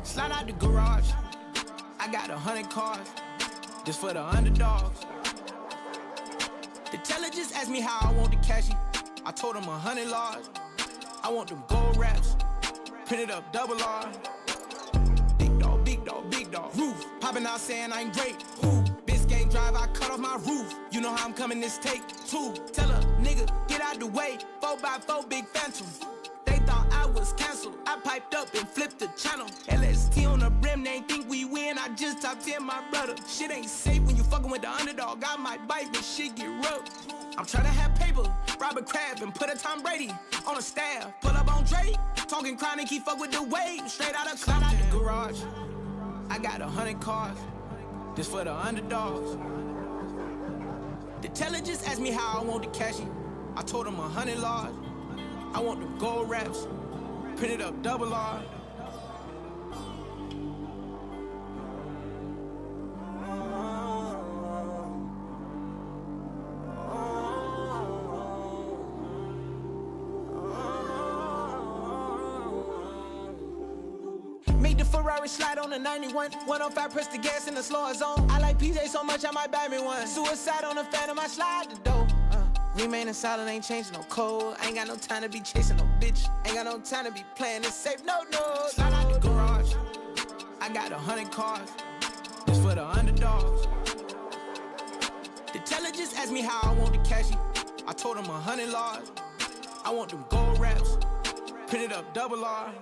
Slide out the garage, I got 100 cars, just for the underdogs. The teller just asked me how I want the cashy. I told him 100 large. I want them gold wraps, printed up double R. Big dog, big dog, big dog. Roof, popping out saying I'm great. Who? Biscayne drive, I cut off my roof. You know how I'm coming this take two. Tell a nigga, get out the way. 4x4 big phantom. They thought I was canceled. I piped up and flipped the channel. LST on the brim, they ain't think we win. I just top 10 my brother. Shit ain't safe when you fucking with the underdog. I might bite, but shit get rough. I'm tryna have paper, rob a crab and put a Tom Brady on a staff. Pull up on Drake, talking chronic, he fuck with the wave. Straight out of cloud out the garage. I got 100 cars, just for the underdogs. The teller just asked me how I want the cashy. I told him 100 large. I want them gold wraps, printed up double R. Make the Ferrari slide on the 91. 105, press the gas in the slower zone. I like PJ so much I might buy me one. Suicide on the Phantom, I slide the dough. Remaining solid, ain't changing no code. Ain't got no time to be chasing no bitch. Ain't got no time to be playing this safe, no. Slide out the garage, I got 100 cars, just for the underdogs. The teller just asked me how I want the cashy. I told him 100 large. I want them gold wraps, printed up double R.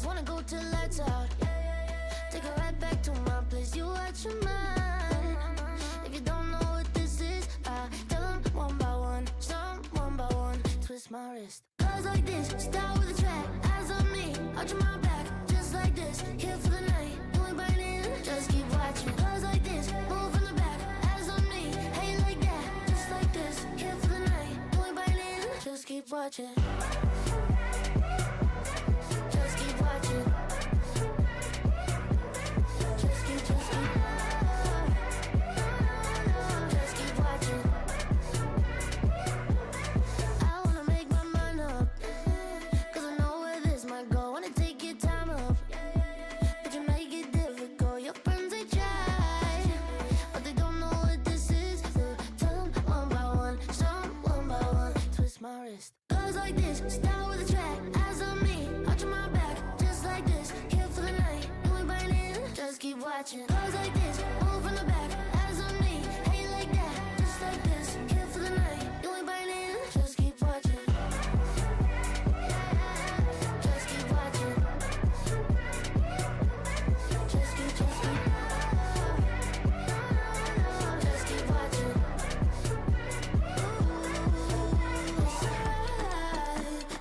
Wanna go till lights out. Take a ride back to my place. You watch your mind. If you don't know what this is, I tell them one by one. Some one by one. Twist my wrist. Cause like this, start with a track. Eyes on me, arching my back. Just like this, here for the night. You ain't biting, just keep watching. Cause like this, move from the back. Eyes on me, hey like that. Just like this, here for the night. You ain't biting, just keep watching. Cause like this, start with a track. Eyes on me, arching my back. Just like this, here for the night. You ain't biting, just keep watching. Cause like this, move from the back. Eyes on me, hey like that. Just like this, here for the night. You ain't biting, just keep watching. Just keep watching. Just keep watching.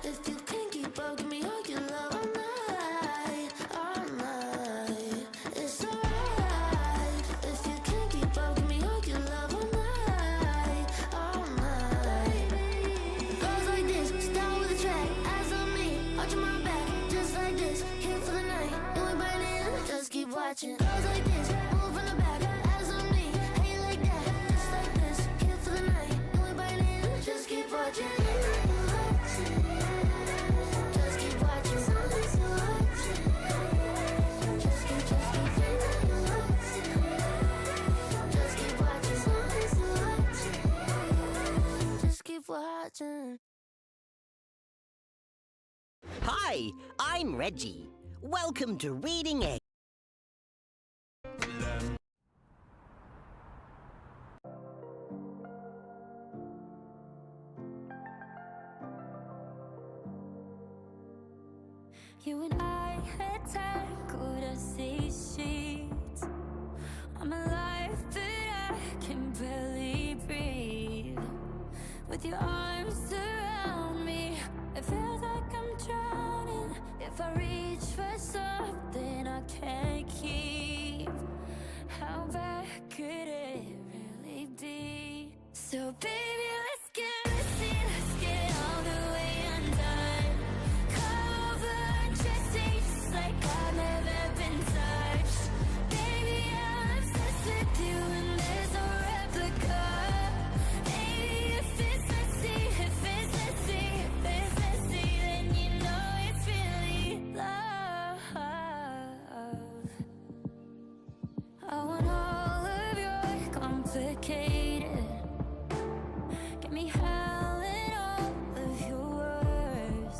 If you can't keep up, give me all your love all night, all night. It's alright. If you can't keep up, give me all your love all night, all night. Goes like this, start with a track. Eyes on me, arching my back. Just like this, here for the night. You ain't biting, just keep watching. Goes like this, move from the back. Eyes on me, hey like that. Just like this, here for the night. You ain't biting, just keep watching. Watching. Hi, I'm Reggie. Welcome to Reading Egg. You and I had tackled a sea sheets. I'm alive, but I can barely breathe. With your arms around me, it feels like I'm drowning. If I reach for something I can't keep, how bad could it really be? So baby, let's get messy, let's get all the way undone. Cover, dressing just like I've never been touched. Baby, I'm obsessed with you and there's no replica. Baby, if it's messy, if it's messy, if it's messy, then you know it's really love. I want all of your complicated. Get me howling all of your words.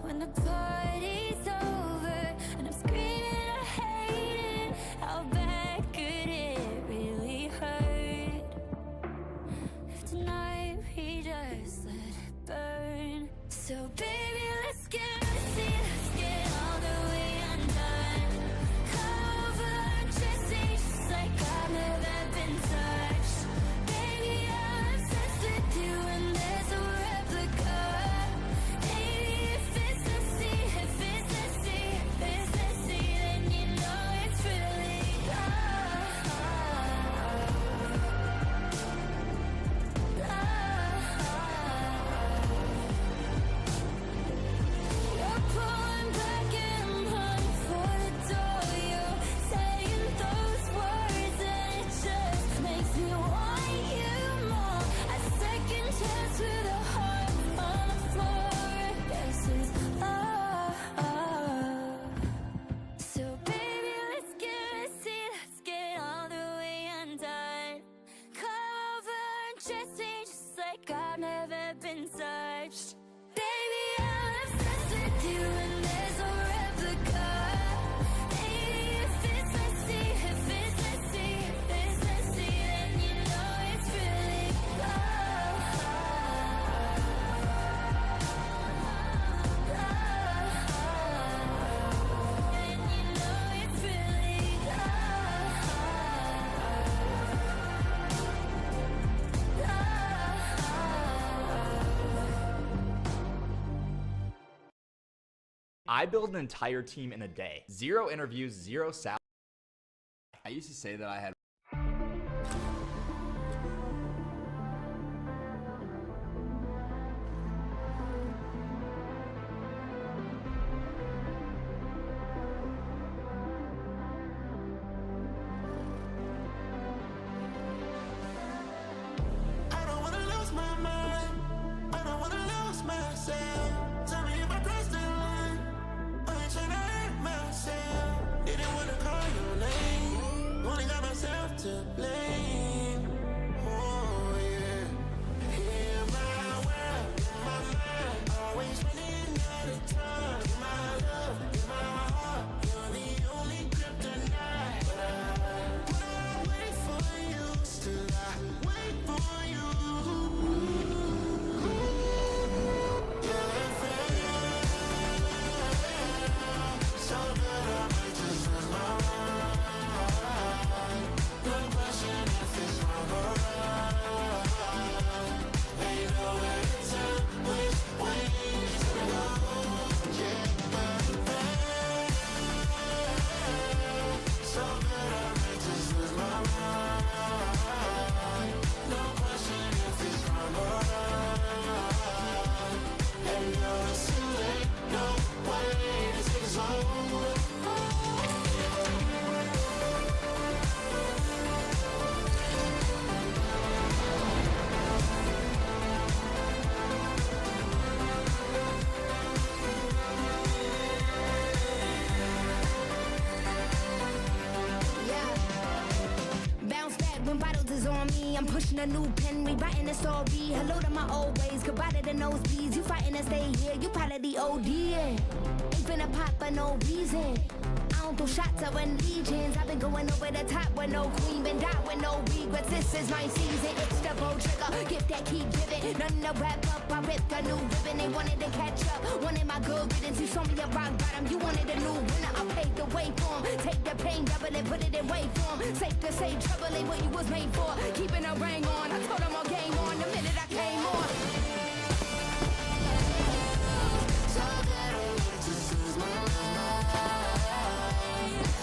When the party's over and I'm screaming I hate it, how bad could it really hurt? If tonight we just let it burn. So baby, let's get messy, let's get all the way undone. Cover, dressing just like I've never been touched. Baby, I'm obsessed with you and there's no replica. Baby, if it's messy, if it's messy, if it's messy, then you know it's really love. You're pulling back and running for the door. You're saying those words and it just makes me want you more. A second chance with a heart on the floor. This is love. So baby, let's get messy, let's get all the way undone. Cover, dressing just like I've never been touched. Baby, I'm obsessed with you and there's no replica. Baby, if it's messy, if it's messy, if it's messy, then you know it's really love. Then you know it's really love. I build an entire team in a day. 0 interviews, 0 salary. I used to say that I had I don't wanna lose my mind. I don't wanna lose myself. Tell me if I crossed the line. I ain't tryna hurt myself. Didn't wanna call your name. Only got myself to blame. Oh yeah. In my world, in my mind, always running out of time. In my love, in my heart, you're the only kryptonite. But I wait for you, still I wait for you. So good, I might just lose my mind. No question if it's wrong or right. Ain't no way to tell which way to go. Yeah, so good, I might just lose my mind. No question if it's wrong or right. And no, it's too late. No way to take us home. Bounce back when bottles is on me. I'm pushing a new pen, rewriting the story. Hello to my old ways, goodbye to the nosebleeds. You fighting to stay here, you probably ODing. Ain't finna pop for no reason. I don't throw shots, I run legions. I've been going over the top with no queen, been die with no regrets. This is my season, it's the bow trigger. Gift that keep giving, nothing to wrap up. I ripped a new ribbon, they wanted to catch up. Wanted my good riddance, you saw me a rock bottom. You wanted a new winner, I paid the way for 'em. Take the pain, double it, put it in way form. Safe to say, trouble ain't what you was made for. Keeping a ring on, I told them all game on the minute I came on. So that I want to lose my mind.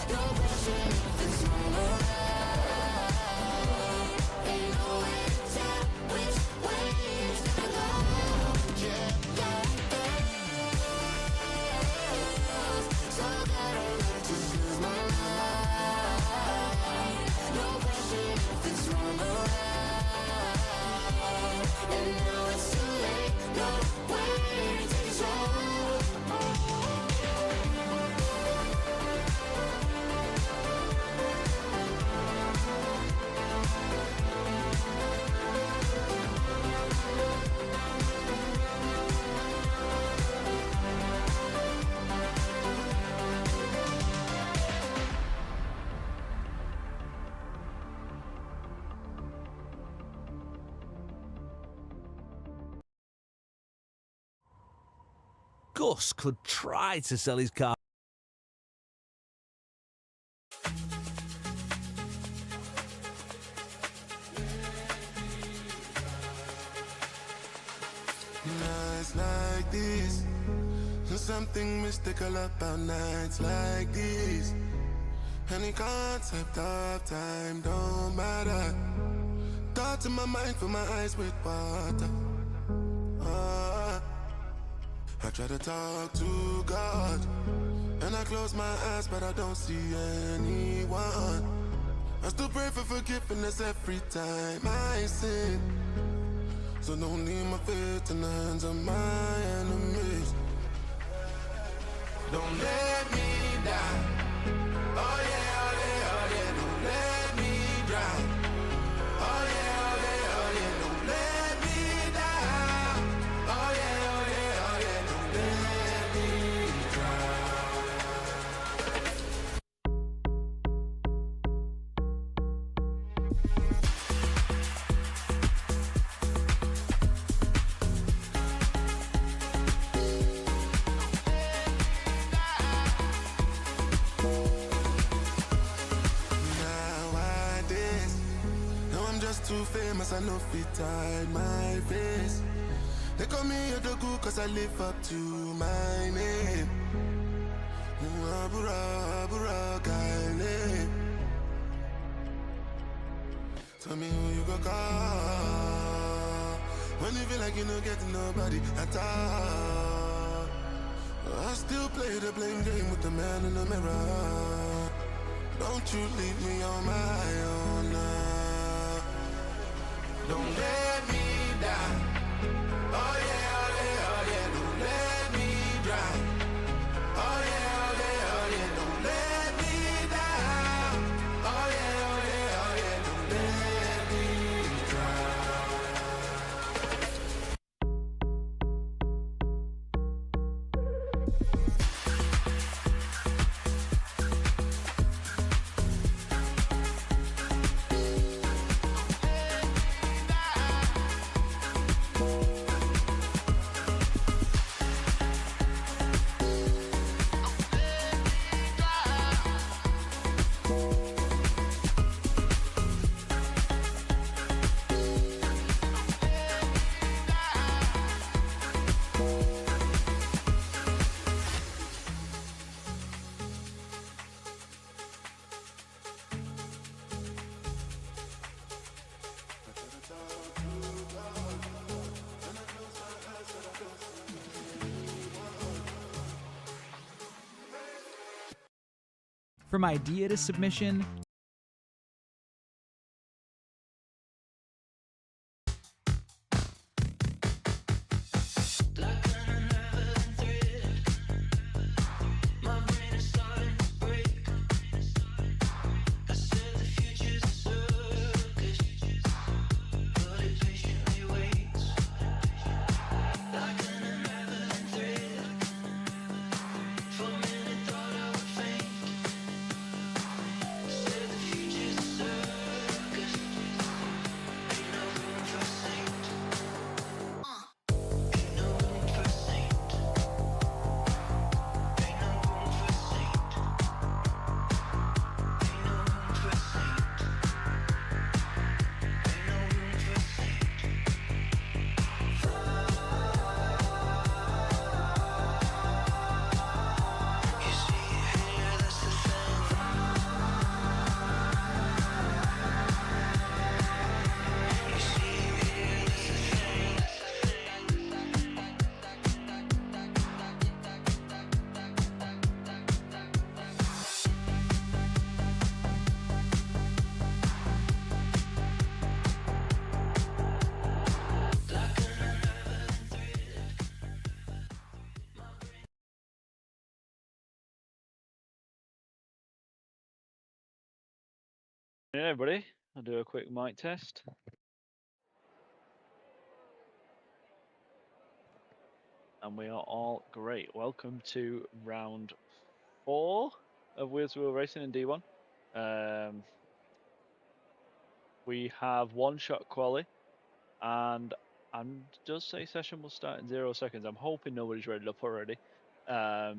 No question if it's wrong or right. Ain't no way to tell which way it's gonna go. Yeah. So that I want to lose my mind. No question if it's wrong or right. And now it's too late. No way to take us home. Gus could try to sell his car. Nights like this, there's something mystical about nights like this. Any concept of time don't matter. Thoughts in my mind, fill my eyes with water. I try to talk to God, and I close my eyes, but I don't see anyone. I still pray for forgiveness every time I sin. So don't leave my faith in the hands of my enemies. Don't let me die. Oh yeah, oh yeah, oh yeah. Don't let me drown. Oh yeah, oh yeah, oh yeah. Don't let me die. Oh yeah, oh yeah, oh yeah. Don't let me too famous, I know fit hide my face. They call me a dogu cause I live up to my name. Abura, abura, Kyle. Tell me who you go call when you feel like you don't get nobody at all. I still play the blame game with the man in the mirror. Don't you leave me on my own now. Don't let me die. Oh yeah, oh yeah, oh yeah. Don't let me drown. Oh yeah, oh yeah, oh yeah. Don't let me die. Oh yeah, oh yeah, oh yeah. Don't let me From idea to submission, Hey everybody, I'll do a quick mic test. And we are all great. Welcome to round 4 of Wheels to Wheel Racing in D1. We have one-shot quali, and I'm just say session will start in 0 seconds. I'm hoping nobody's ready up already. But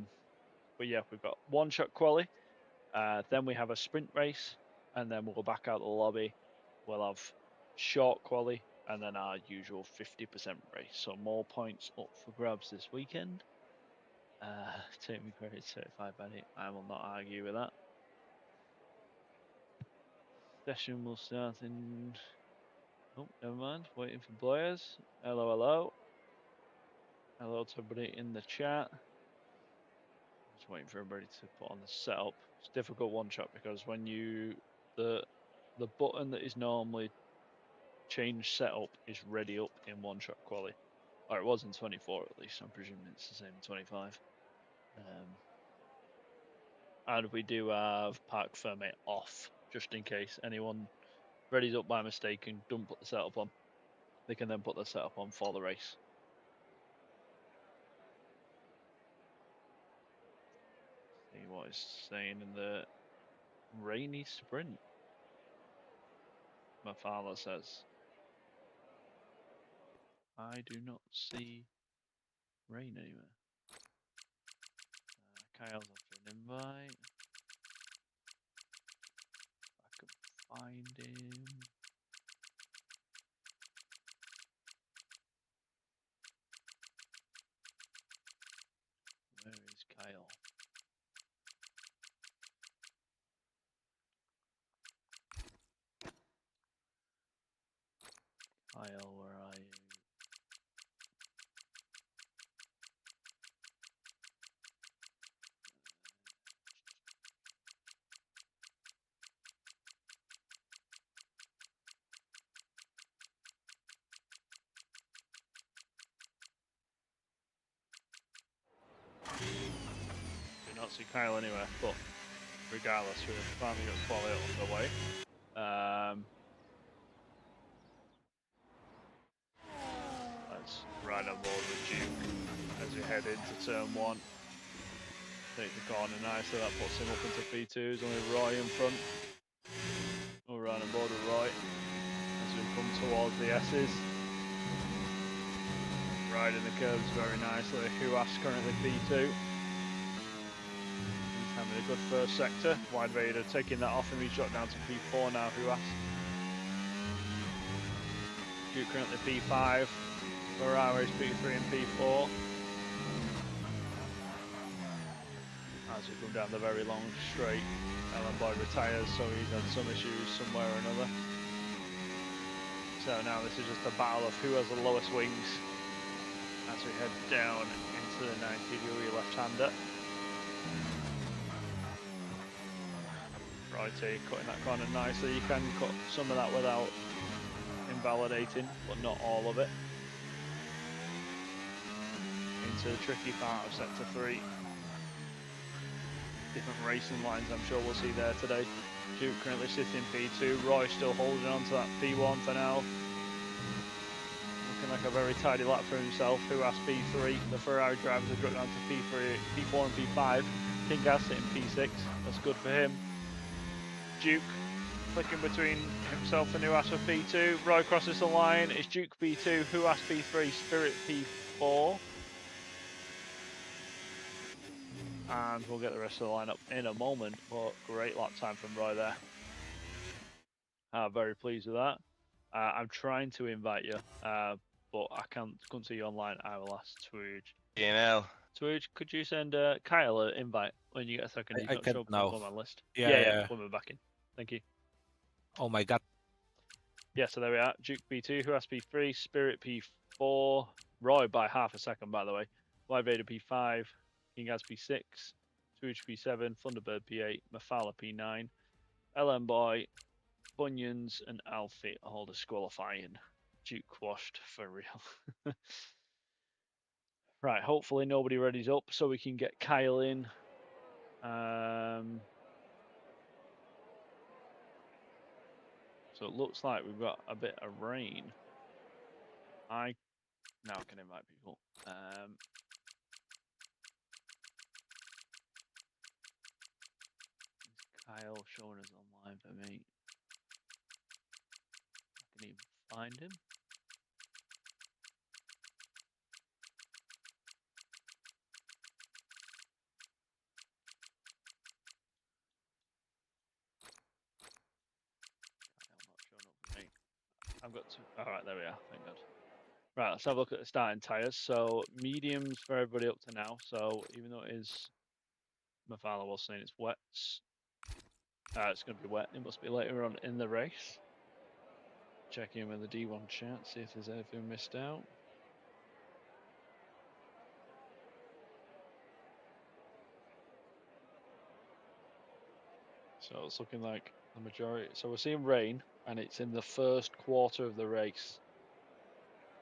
yeah, we've got one-shot quali. Then we have a sprint race, and then we'll go back out the lobby. We'll have short quali, and then our usual 50% race. So more points up for grabs this weekend. Take me credit certified Benny. I will not argue with that. Session will start in. Oh, never mind. Waiting for Blair's. Hello, hello. Hello to everybody in the chat. Just waiting for everybody to put on the setup. It's difficult one shot because when you the button that is normally change setup is ready up in one shot quali. Or it was in 24 at least. I'm presuming it's the same in 25. And we do have Park Ferme off, just in case anyone readies up by mistake and don't put the setup on. They can then put the setup on for the race. See what it's saying in the rainy sprint. My father says, I do not see rain anywhere. Kyle's after an invite. I can find him. Where is Kyle? Kyle, where are you? Do not see Kyle anywhere, but regardless, we're finally got quality underway. Let's ride on board with Duke as we head into turn 1. Take the corner nicely, that puts him up into P2. There's only Roy in front. We'll ride on board with Roy as we come towards the S's. Riding the curves very nicely. Huas currently P2. He's having a good first sector. Wide Vader taking that off him. He's dropped down to P4 now, Huas. Duke currently P5. Ferrari's P3 and P4. As we come down the very long straight, Ellen Boyd retires, so he's had some issues somewhere or another. So now this is just a battle of who has the lowest wings as we head down into the 90-degree left-hander. Righty, cutting that corner nicely. You can cut some of that without invalidating, but not all of it. Into the tricky part of sector 3. Different racing lines I'm sure we'll see there today. Duke currently sitting P2, Roy still holding on to that P1 for now. Looking like a very tidy lap for himself. Who has P3? The Ferrari drivers have dropped down to P3, P4 and P5. Kingas sitting P6, that's good for him. Duke flicking between himself and Huas for P2. Roy crosses the line, it's Duke P2, Huas P3, Spirit P4. And we'll get the rest of the lineup in a moment, but great lap time from Roy there. Very pleased with that. I'm trying to invite you, but I couldn't see you online. I will ask Twooge. Twooge, could you send Kyle an invite when you get a second? I can't now. On my list. Yeah. When we're back in. Thank you. Oh my god. Yeah, so there we are. Duke P2, Huas P3, Spirit P4, Roy by half a second, by the way. Wide Vader P5, Kingaz P6, Twooge P7, Thunderbird P8, Mafala P9, LM Boy, Bunions, and Alfie all disqualifying. Duke washed for real. Right, hopefully nobody readies up so we can get Kyle in. So it looks like we've got a bit of rain. I now can invite people. Is Kyle showing us online for me? I can even find him. Kyle not showing up for me. I've got two. All right, there we are. Thank God. Right, let's have a look at the starting tyres. So mediums for everybody up to now. So even though it is, my father was saying it's wet, it's going to be wet. It must be later on in the race. Check in with the D1 chat, see if there's anything missed out. So it's looking like the majority. So we're seeing rain, and it's in the first quarter of the race.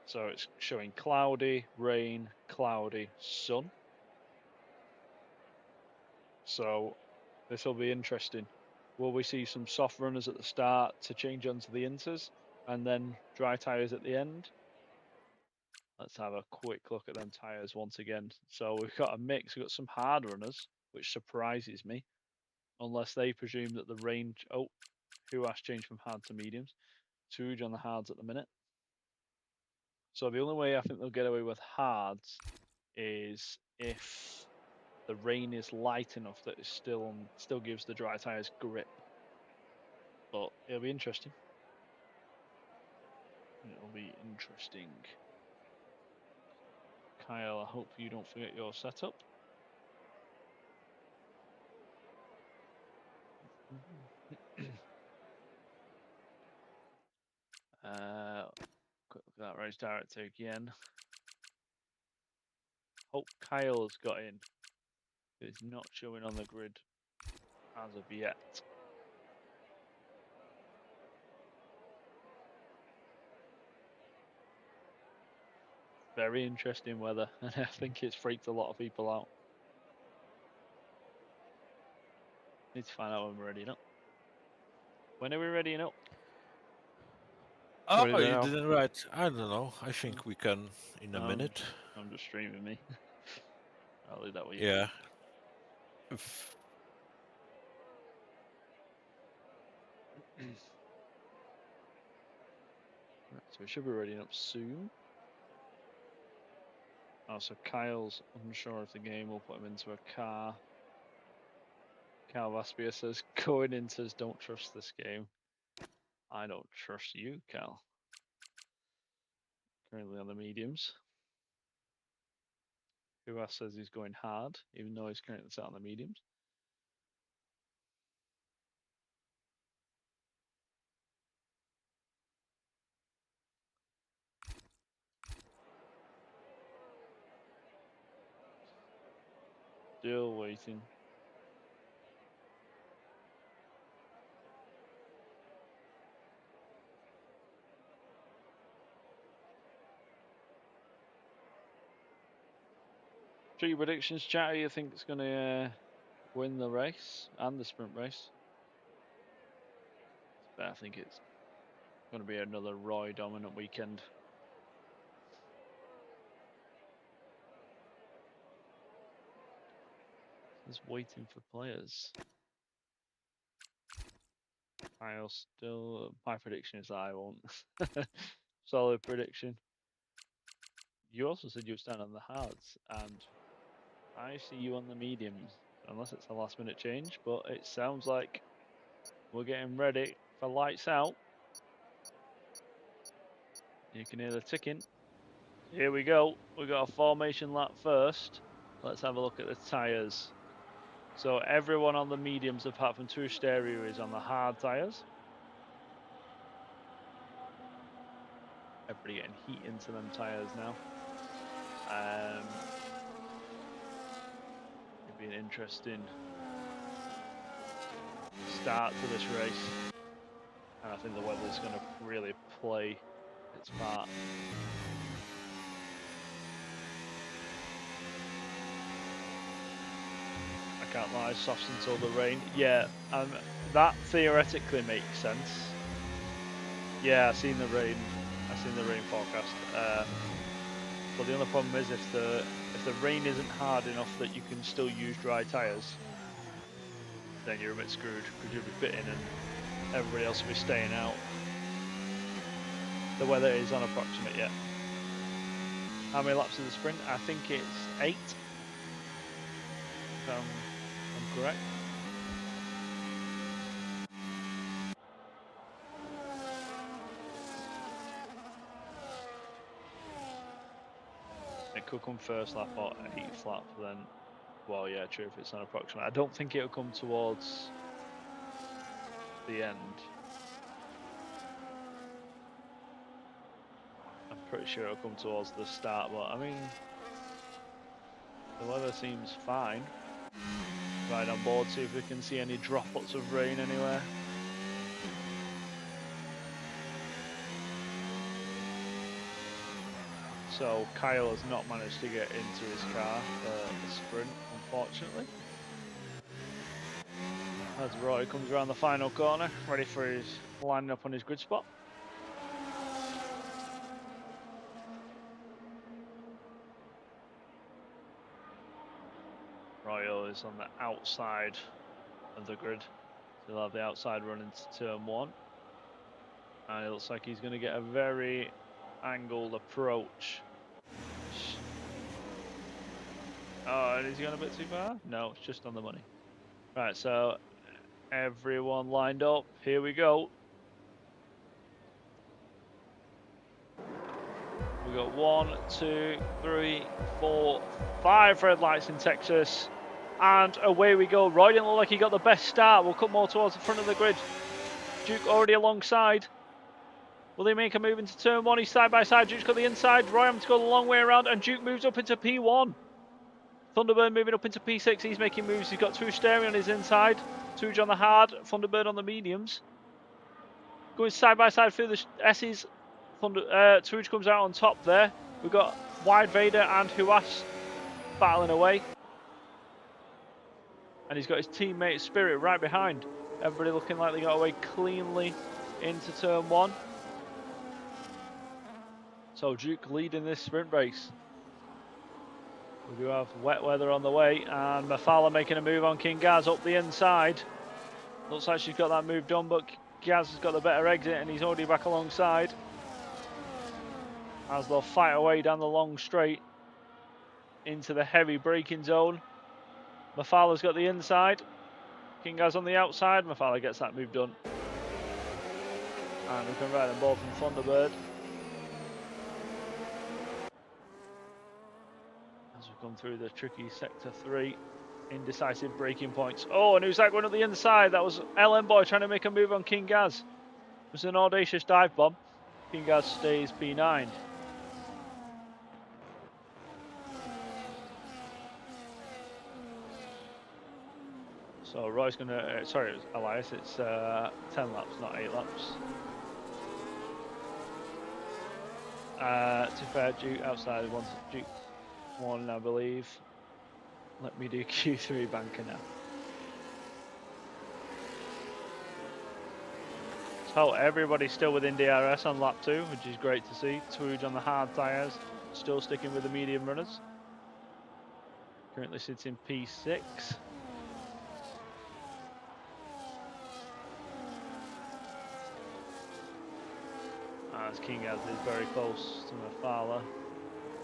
So it's showing cloudy, rain, cloudy, sun. So this will be interesting. Will we see some soft runners at the start to change onto the inters, and then dry tyres at the end? Let's have a quick look at them tyres once again. So we've got a mix. We've got some hard runners, which surprises me, unless they presume that the range. Oh, who has changed from hard to mediums? Tuj on the hards at the minute. So the only way I think they'll get away with hards is if the rain is light enough that it still gives the dry tyres grip. But it'll be interesting. It'll be interesting. Kyle, I hope you don't forget your setup. Quick look at that race director again. Hope Kyle's got in. It's not showing on the grid as of yet. Very interesting weather, and I think it's freaked a lot of people out. Need to find out when we're ready up. When are we ready up? Oh, Ready you now? didn't write. I don't know. I think we can in a minute. I'm just streaming me. I'll leave that with you. Yeah. Right, so we should be ready up soon. Oh, so Kyle's unsure of the game. We'll put him into a car. Cal Vaspia says, going in says, don't trust this game. I don't trust you, Cal. Currently on the mediums. Who else says he's going hard, even though he's currently sat on the mediums? Still waiting. Three predictions, chat. Who you think is going to win the race and the sprint race? But I think it's going to be another Roy dominant weekend. Just waiting for players. Kyle still. My prediction is I won't. Solid prediction. You also said you would stand on the hards, and I see you on the mediums, unless it's a last minute change, but it sounds like we're getting ready for lights out. You can hear the ticking. Here we go. We got a formation lap first. Let's have a look at the tyres. So everyone on the mediums apart from Two Stereo is on the hard tyres. Everybody getting heat into them tyres now. It'll be an interesting start to this race. And I think the weather's going to really play its part. I can't lie, softs until the rain. Yeah, that theoretically makes sense. Yeah, I seen the rain. I seen the rain forecast. But the only problem is if the rain isn't hard enough that you can still use dry tyres, then you're a bit screwed because you'll be pitting and everybody else will be staying out. The weather is unapproximate yet. How many laps of the sprint? I think it's 8. If I'm correct. It could come first lap or 8th lap, then, well, yeah, true, if it's unapproximate. I don't think it'll come towards the end. I'm pretty sure it'll come towards the start, but I mean, the weather seems fine. Right on board, see if we can see any droplets of rain anywhere. So Kyle has not managed to get into his car for the sprint, unfortunately. As Roy comes around the final corner, ready for his lining up on his grid spot. Royal is on the outside of the grid. So he'll have the outside run into turn 1. And it looks like he's going to get a very angled approach. Oh, and is he gone a bit too far? No, it's just on the money. Right, so everyone lined up. Here we go. We got 1, 2, 3, 4, 5 red lights in Texas. And away we go. Roy didn't look like he got the best start. We'll come more towards the front of the grid. Duke already alongside. Will they make a move into turn 1? He's side by side. Duke's got the inside. Roy having to go the long way around. And Duke moves up into P1. Thunderbird moving up into P6. He's making moves. He's got Touge staring on his inside. Touge on the hard. Thunderbird on the mediums. Going side by side through the S's. Touge comes out on top there. We've got Wide Vader and Huas battling away. And he's got his teammate Spirit right behind. Everybody looking like they got away cleanly into turn 1. So Duke leading this sprint race. We do have wet weather on the way, and Mafala making a move on King Gaz up the inside. Looks like she's got that move done, but Gaz has got the better exit and he's already back alongside. As they'll fight away down the long straight into the heavy braking zone. Mafala's got the inside. King Gaz on the outside. Mafala gets that move done. And we can ride them both from Thunderbird. As we come through the tricky sector 3. Indecisive braking points. Oh, and who's that going up the inside? That was LM Boy trying to make a move on King Gaz. It was an audacious dive bomb. King Gaz stays P9. So Roy's going to, sorry, Elias, it's 10 laps, not 8 laps. To fair, Duke outside, Duke 1, I believe. Let me do Q3 banker now. So everybody's still within DRS on lap 2, which is great to see. Touge on the hard tyres, still sticking with the medium runners. Currently sits in P6. As King Gaz is very close to Mafala.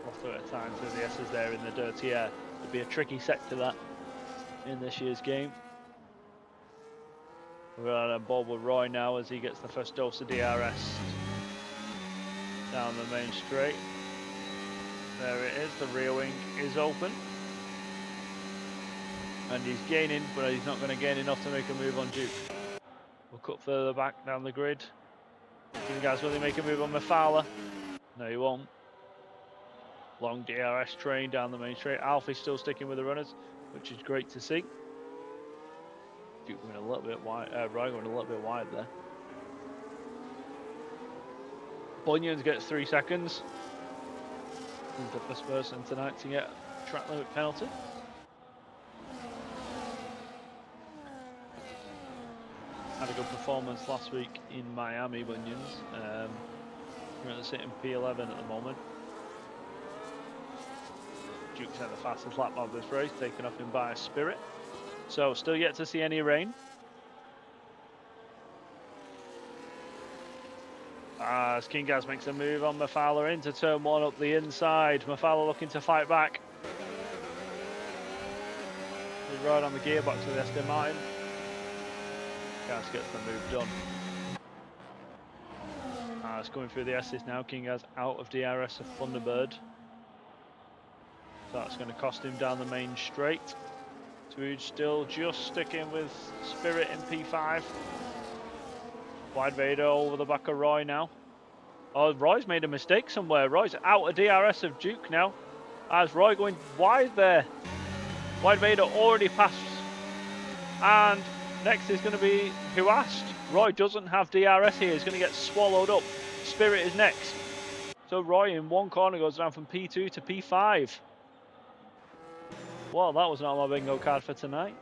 Lost her at time to the S's there in the dirty air. It'd be a tricky sector that in this year's game. We're on board with Roy now as he gets the first dose of DRS down the main straight. There it is, the rear wing is open. And he's gaining, but he's not going to gain enough to make a move on Duke. We'll cut further back down the grid. King Gaz, will he make a move on Mafala? No, he won't. Long DRS train down the main straight. Alfie's still sticking with the runners, which is great to see. Duke going a little bit wide, Roy going a little bit wide there. Bunyan's gets 3 seconds. He's the first person tonight to get a track limit penalty. had a good performance last week in Miami, Bunions. Currently sitting P11 at the moment. Duke's had the fastest lap of this race, taken off him by a Spirit. So still yet to see any rain. As Kingaz makes a move on Mafala into turn 1 up the inside. Mafala looking to fight back. He's right on the gearbox with Aston Martin. Gas gets the move done. It's coming through the S's now. Kingaz out of DRS of Thunderbird. So that's going to cost him down the main straight. Tweed still just sticking with Spirit in P5. Wide Vader over the back of Roy now. Oh, Roy's made a mistake somewhere. Roy's out of DRS of Duke now. As Roy going wide there. Wide Vader already passed. And next is going to be Huast. Roy doesn't have DRS here. He's going to get swallowed up. Spirit is next. So Roy in one corner goes down from P2 to P5. Well, that was not my bingo card for tonight.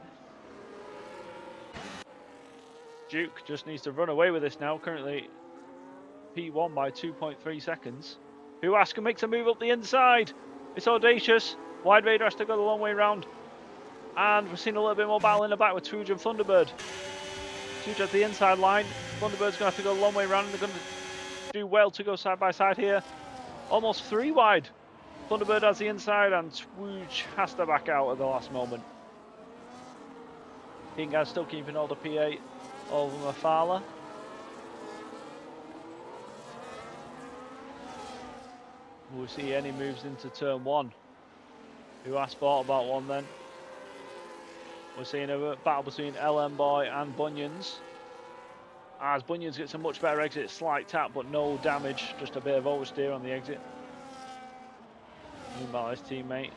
Duke just needs to run away with this now. Currently P1 by 2.3 seconds. Huaska makes a move up the inside. It's audacious. Wide Vader has to go the long way round. And we're seeing a little bit more battle in the back with Tuj and Thunderbird. Tuj at the inside line. Thunderbird's going to have to go the long way round. They're going to do well to go side by side here. Almost 3 wide. Thunderbird has the inside and Tuj has to back out at the last moment. Kingaz still keeping all the P8 over Mafala. We'll see any moves into turn 1. Who has thought about one then? We're seeing a battle between LM Boy and Bunions. As Bunions gets a much better exit, slight tap but no damage, just a bit of oversteer on the exit. Meanwhile his teammate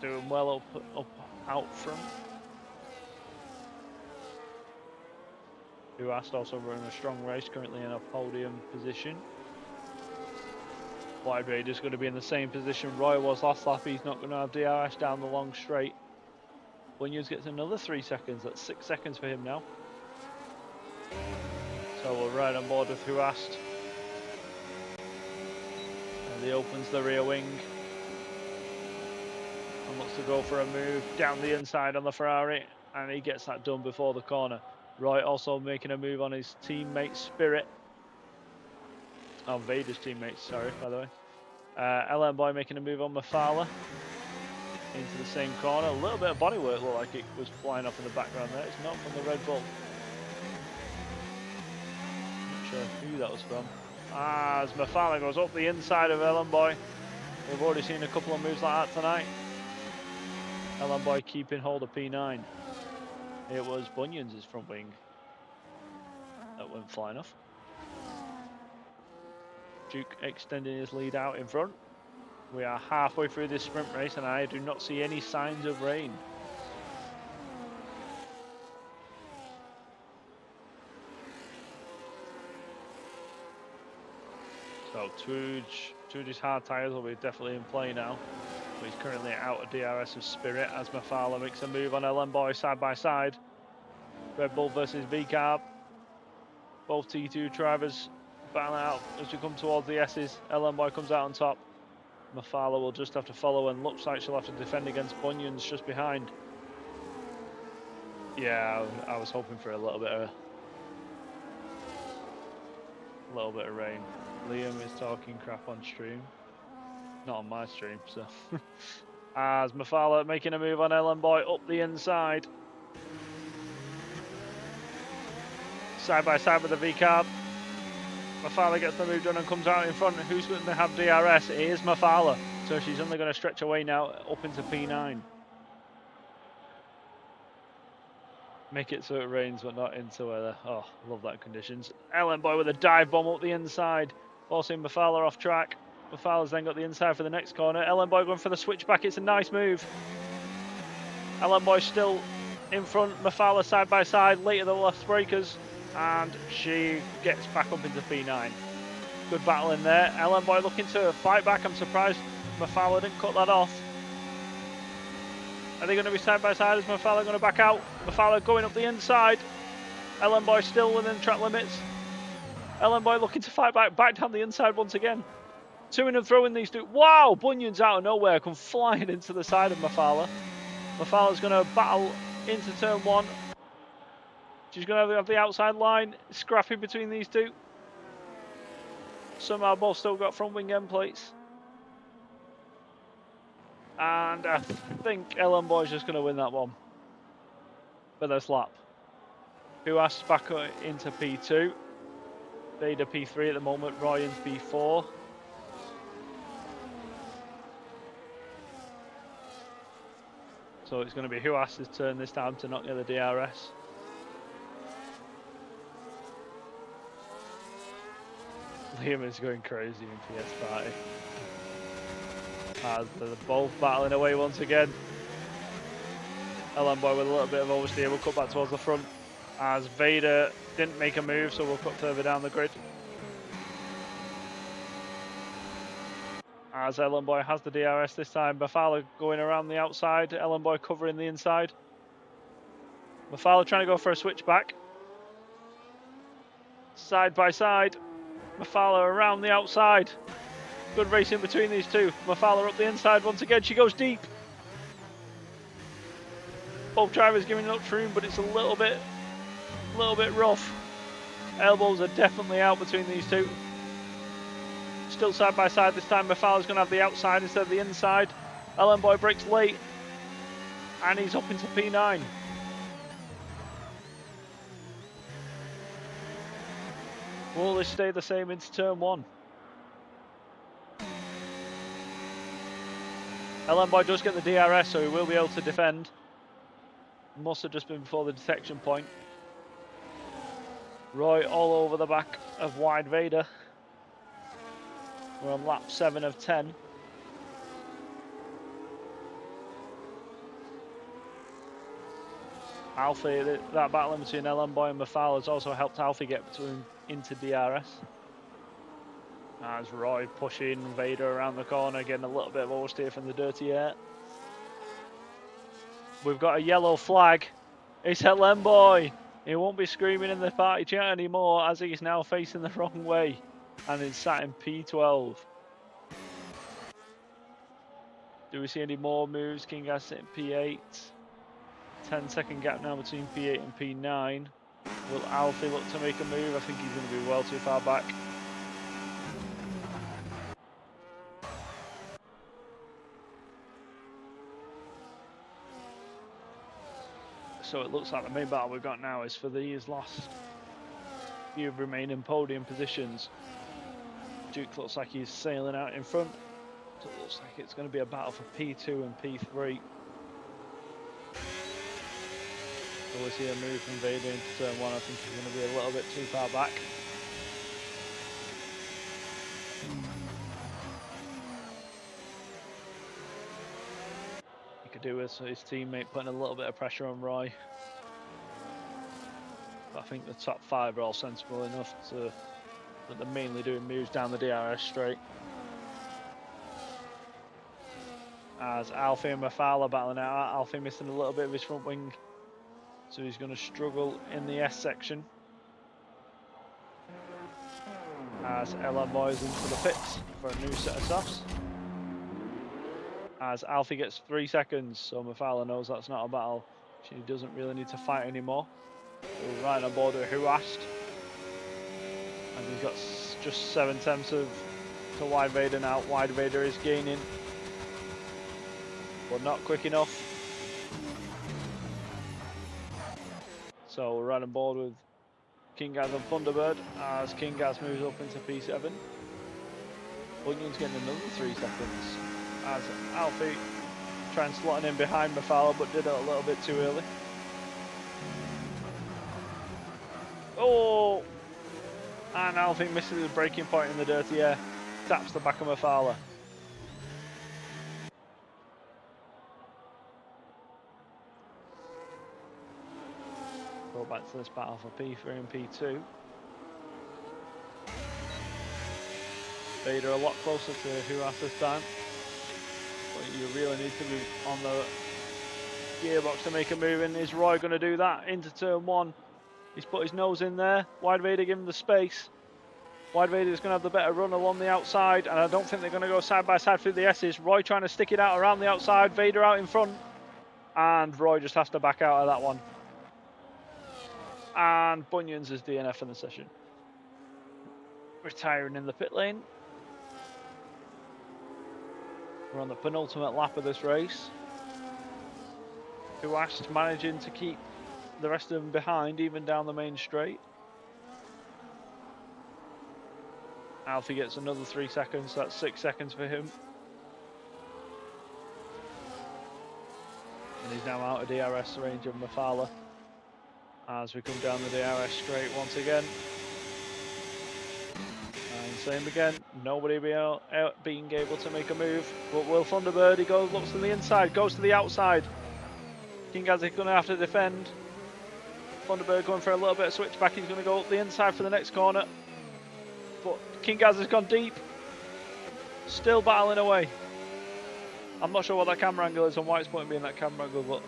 doing well up out front. Huast also running a strong race, currently in a podium position. Wide Raider's going to be in the same position Roy was last lap. He's not going to have DRS down the long straight. Bunions gets another 3 seconds. That's 6 seconds for him now. So we're right on board with Huast. And he opens the rear wing. And looks to go for a move down the inside on the Ferrari. And he gets that done before the corner. Roy also making a move on his teammate Spirit. Oh, Vader's teammates, sorry, by the way. LM Boy making a move on Mafala. Into the same corner. A little bit of bodywork looked like it was flying off in the background there. It's not from the Red Bull. Not sure who that was from. As Mafala goes up the inside of LM Boy. We've already seen a couple of moves like that tonight. LM Boy keeping hold of P9. It was Bunions' front wing that went flying off. Duke extending his lead out in front. We are halfway through this sprint race and I do not see any signs of rain. So Tuji's hard tyres will be definitely in play now. But he's currently out of DRS of Spirit as Mafala makes a move on LM Boy side by side. Red Bull versus V-Carb. Both T2 drivers battling out as we come towards the S's. LM Boy comes out on top. Mafala will just have to follow and looks like she'll have to defend against Bunions just behind. Yeah, I was hoping for a little bit of rain. Liam is talking crap on stream. Not on my stream, so. As Mafala making a move on LM Boy up the inside. Side by side with the V-Carb. Mafala gets the move done and comes out in front. Who's going to have DRS? It is Mafala. So she's only going to stretch away now up into P9. Make it so it rains but not into weather. Oh, love that conditions. LM Boy with a dive bomb up the inside. Forcing Mafala off track. Mafala's then got the inside for the next corner. LM Boy going for the switchback. It's a nice move. LM Boy still in front. Mafala side by side. Late at the last breakers. And she gets back up into P9. Good battle in there. LM Boy looking to fight back. I'm surprised Mafala didn't cut that off. Are they going to be side by side? Is Mafala going to back out? Mafala going up the inside. Ellen Boy still within track limits. Ellen Boy looking to fight back down the inside once again. Two in and throwing these two. Wow, Bunyan's out of nowhere, come flying into the side of Mafala. Mafala's going to battle into turn one. She's going to have the outside line, scrapping between these two. Somehow both still got front wing end plates. And I think Ellen Boy's just going to win that one for this lap. Huas back into P2. Vader P3 at the moment, Roy into P4. So it's going to be Huas's turn this time to not get the DRS. Liam is going crazy in PS Party. As they're both battling away once again. Ellen Boy with a little bit of oversteer, we'll cut back towards the front. As Vader didn't make a move, so we'll cut further down the grid. As Ellen Boy has the DRS this time, Mafala going around the outside, Ellen Boy covering the inside. Mafala trying to go for a switchback. Side by side. Mafala around the outside. Good racing between these two. Mafala up the inside once again. She goes deep. Both drivers giving up room, but it's a little bit rough. Elbows are definitely out between these two. Still side by side this time. Mafala's going to have the outside instead of the inside. Ellen Boy breaks late. And he's up into P9. Will this stay the same into turn one? Ellen Boy does get the DRS, so he will be able to defend. Must have just been before the detection point. Roy all over the back of Wide Vader. We're on lap 7 of 10. Alfie, that battle in between Ellen Boy and Mafala has also helped Alfie get into DRS. As Roy pushing Vader around the corner, getting a little bit of oversteer from the dirty air. We've got a yellow flag. It's Ellen Boy. He won't be screaming in the party chat anymore as he's now facing the wrong way. And it's sat in P12. Do we see any more moves? King Gas sitting P8. 10-second gap now between P8 and P9. Will Alfie look to make a move? I think he's going to be well too far back. So it looks like the main battle we've got now is for these last few remaining podium positions. Duke looks like he's sailing out in front. So it looks like it's going to be a battle for P2 and P3. So we'll see a move from Vader into turn one. I think he's going to be a little bit too far back. He could do with his teammate putting a little bit of pressure on Roy. But I think the top 5 are all sensible enough to that they're mainly doing moves down the DRS straight. As Alfie and Mafala battling out, Alfie missing a little bit of his front wing, so he's going to struggle in the S section. As Ellen Boy's into the pits for a new set of softs. As Alfie gets 3 seconds, so Mafala knows that's not a battle. She doesn't really need to fight anymore. We're right on board with Who Asked. And he's got just 7 tenths to Wide Vader now. Wide Vader is gaining, but not quick enough. So we're right on board with King Gaz and Thunderbird as King Gaz moves up into P7. Bunyan's getting another 3 seconds as Alfie trying slotting in behind Mafala, but did it a little bit too early. Oh! And Alfie misses the braking point in the dirty air. Taps the back of Mafala. Go back to this battle for P3 and P2. Vader a lot closer to Who Asked this time. But you really need to be on the gearbox to make a move in. Is Roy going to do that into turn one? He's put his nose in there. Wide Vader giving him the space. Wide Vader's going to have the better run along the outside, and I don't think they're going to go side by side through the S's. Roy trying to stick it out around the outside. Vader out in front, and Roy just has to back out of that one. And Bunions is DNF in the session. Retiring in the pit lane. We're on the penultimate lap of this race. Huast managing to keep the rest of them behind, even down the main straight. Alfie gets another 3 seconds, that's 6 seconds for him. And he's now out of DRS range of Mafala as we come down the DRS straight once again. And same again, nobody being able to make a move. But Will Thunderbird, he looks to the inside, goes to the outside. King Gaz's going to have to defend. Thunderbird going for a little bit of switchback, he's going to go up the inside for the next corner. But King Gaz has gone deep. Still battling away. I'm not sure what that camera angle is and why it's putting me in that camera angle, but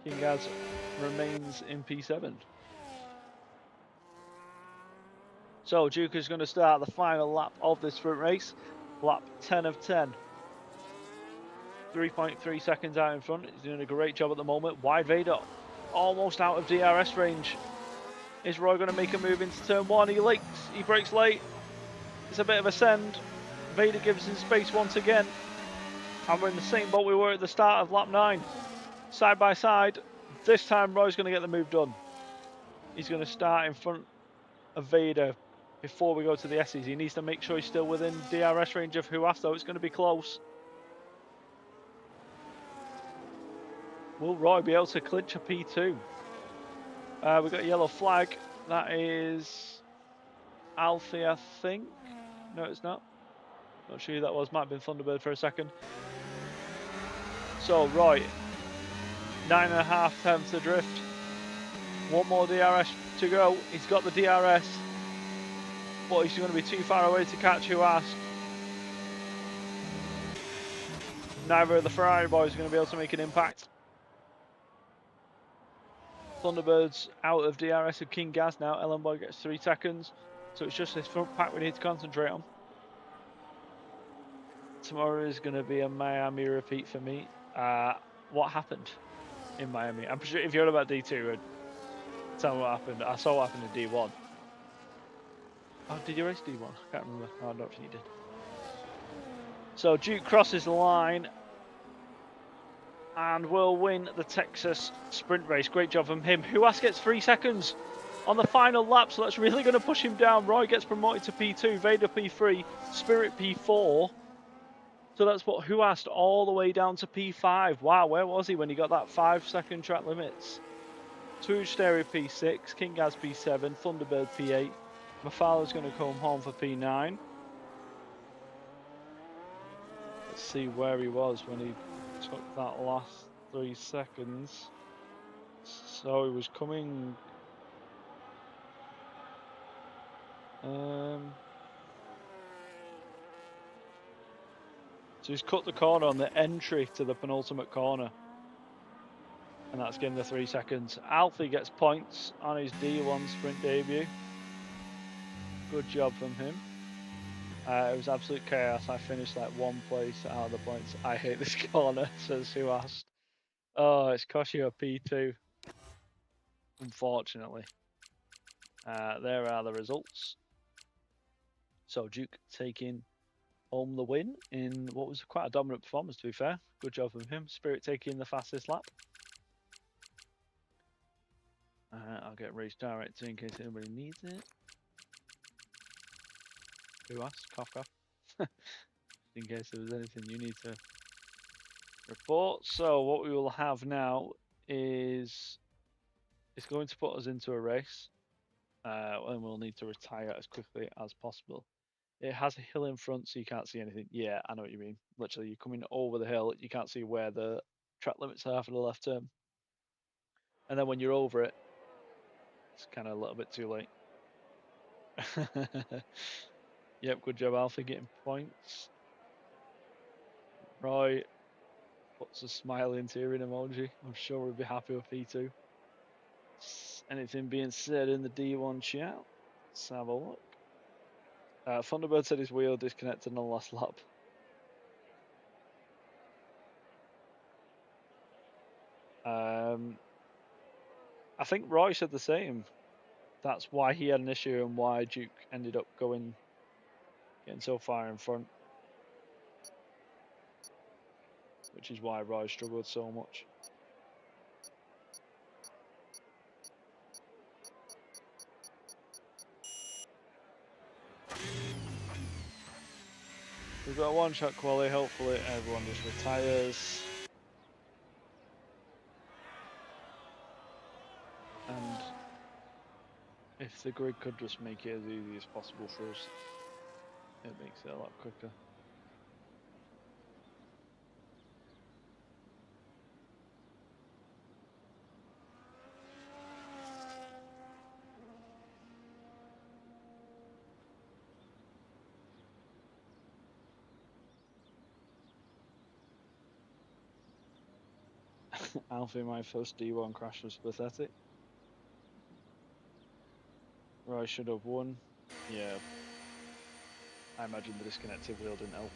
King Gaz remains in P7. So Duke is going to start the final lap of this sprint race. Lap 10 of 10. 3.3 seconds out in front. He's doing a great job at the moment. Wide Vader almost out of DRS range. Is Roy going to make a move into turn 1? He brakes late. It's a bit of a send. Vader gives him space once again. And we're in the same boat we were at the start of lap 9. Side by side. This time Roy's going to get the move done. He's going to start in front of Vader before we go to the S's. He needs to make sure he's still within DRS range of Huas, though. It's going to be close. Will Roy be able to clinch a P2? We've got a yellow flag. That is Alfie, I think. No, it's not. Not sure who that was. Might have been Thunderbird for a second. So, Roy, 9.5 tenths adrift. One more DRS to go. He's got the DRS, but he's going to be too far away to catch Huas. Neither of the Ferrari boys are going to be able to make an impact. Thunderbird's out of DRS of King Gaz now. Ellen Boy gets 3 seconds. So it's just this front pack we need to concentrate on. Tomorrow is going to be a Miami repeat for me. What happened in Miami? I'm sure if you're on about D2, tell me what happened. I saw what happened in D1. Oh, did you race D1? I can't remember. Oh, I don't think you did. So Duke crosses the line and will win the Texas sprint race. Great job from him. Huas gets 3 seconds on the final lap, so that's really going to push him down. Roy gets promoted to P2, Vader P3, Spirit P4. So that's put Huas all the way down to P5. Wow, where was he when he got that 5-second track limits? Swoosh Stereo P6, King Gaz P7, Thunderbird P8. Mafala's going to come home for P9. Let's see where he was when he took that last 3 seconds. So he was coming. So he's cut the corner on the entry to the penultimate corner. And that's given the 3 seconds. Alfie gets points on his D1 sprint debut. Good job from him. It was absolute chaos. I finished like 1 place out of the points. I hate this corner, says Huas. Oh, it's cost you a P2. Unfortunately. There are the results. So Duke taking home the win in what was quite a dominant performance, to be fair. Good job from him. Spirit taking the fastest lap. I'll get race director in case anybody needs it. Huas, cough cough. In case there was anything you need to report. So what we will have now is it's going to put us into a race, and we'll need to retire as quickly as possible. It has a hill in front, so you can't see anything. Yeah, I know what you mean. Literally, you're coming over the hill, you can't see where the track limits are for the left turn. And then when you're over it, it's kind of a little bit too late. Yep, good job, Alfie, getting points. Roy Puts a smiling tearing emoji. I'm sure we'd be happy with P2. Anything being said in the D1 chat? Let's have a look. Thunderbird said his wheel disconnected on the last lap. I think Roy said the same. That's why he had an issue and why Duke ended up getting so far in front. Which is why Roy struggled so much. We've got a one-shot quali. Hopefully everyone just retires. And if the grid could just make it as easy as possible for us, it makes it a lot quicker. Alfie, my first D1 crash was pathetic. Roy should have won. Yeah. I imagine the disconnected wheel didn't help.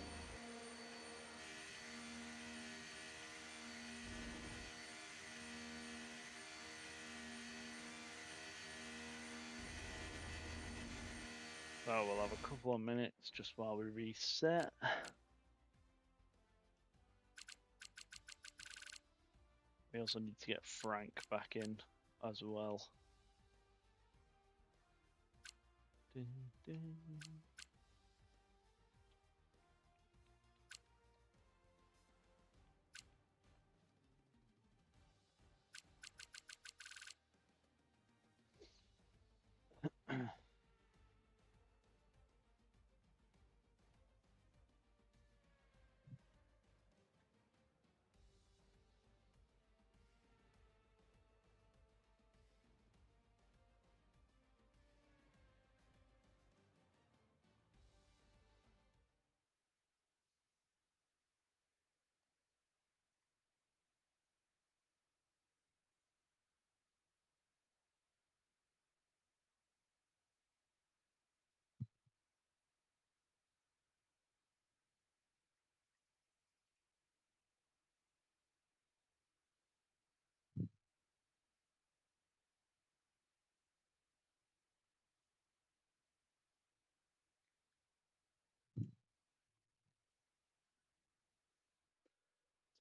So we'll have a couple of minutes just while we reset. We also need to get Frank back in as well. Dun, dun.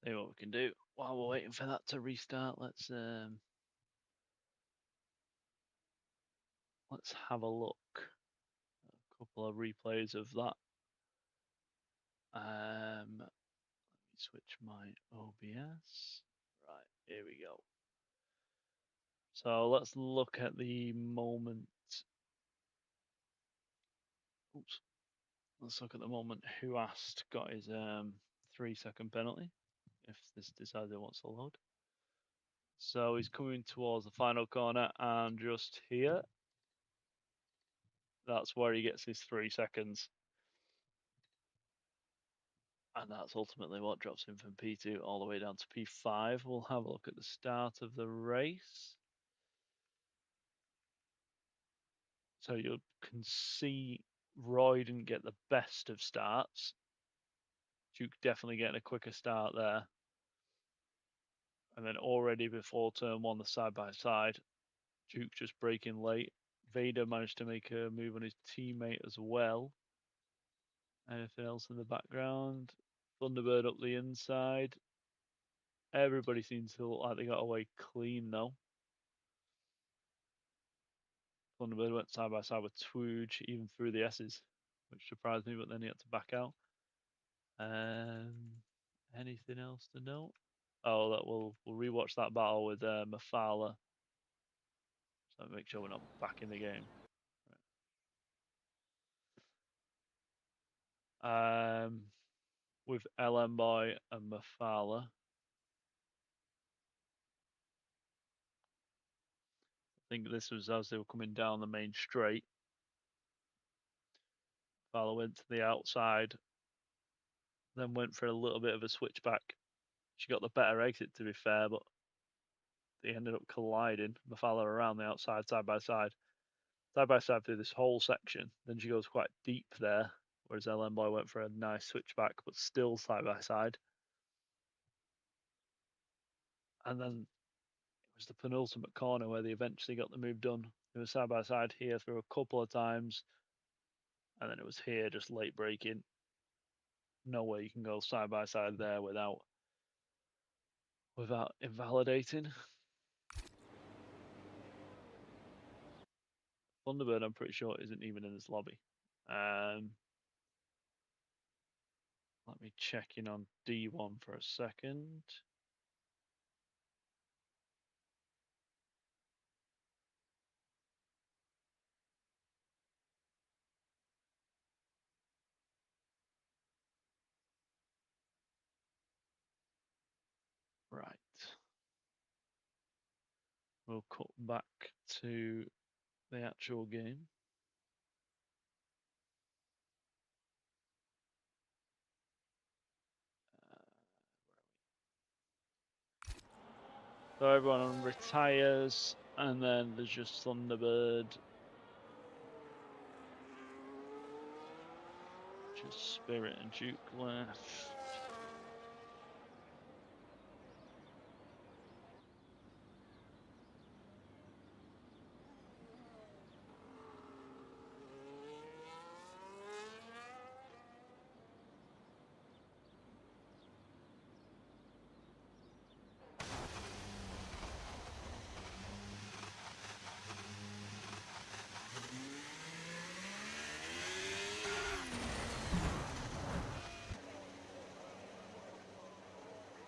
See what we can do while we're waiting for that to restart. Let's have a look. A couple of replays of that. Let me switch my OBS. Right, here we go. So let's look at the moment. Oops. Let's look at the moment who asked got his 3-second penalty. If this decides it wants to load. So he's coming towards the final corner, and just here, that's where he gets his 3 seconds. And that's ultimately what drops him from P2 all the way down to P5. We'll have a look at the start of the race. So you can see Roy didn't get the best of starts. Duke definitely getting a quicker start there. And then already before turn one, the side by side, Duke just braking late. Vader managed to make a move on his teammate as well. Anything else in the background? Thunderbird up the inside. Everybody seems to look like they got away clean though. Thunderbird went side by side with Twooge, even through the S's, which surprised me, but then he had to back out. Anything else to note? Oh, that we'll rewatch that battle with Mafala. So make sure we're not back in the game. Right. With LM Boy and Mafala. I think this was as they were coming down the main straight. Mafala went to the outside, then went for a little bit of a switchback She got the better exit, to be fair, but they ended up colliding. Mafala around the outside, side by side through this whole section. Then she goes quite deep there, whereas LM Boy went for a nice switchback, but still side by side. And then it was the penultimate corner where they eventually got the move done. It was side by side here through a couple of times, and then it was here just late braking. No way you can go side by side there without invalidating. Thunderbird, I'm pretty sure, isn't even in this lobby. Let me check in on D1 for a second. Right. We'll cut back to the actual game. So everyone retires, and then there's just Thunderbird. Just Spirit and Duke left.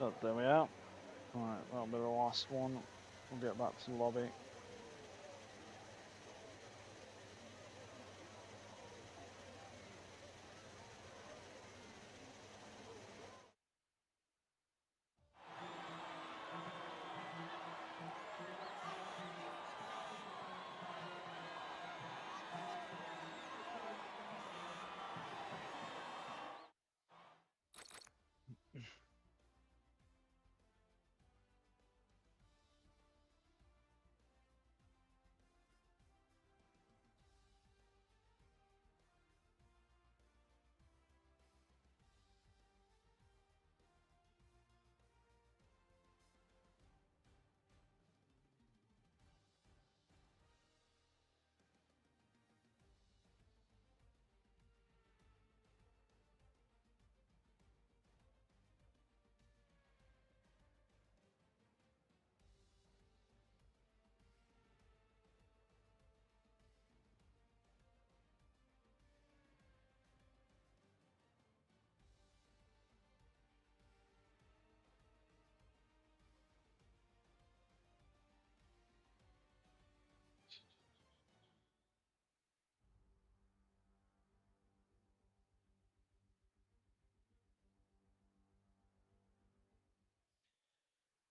Oh, there we are. Alright, that'll be the last one. We'll get back to the lobby.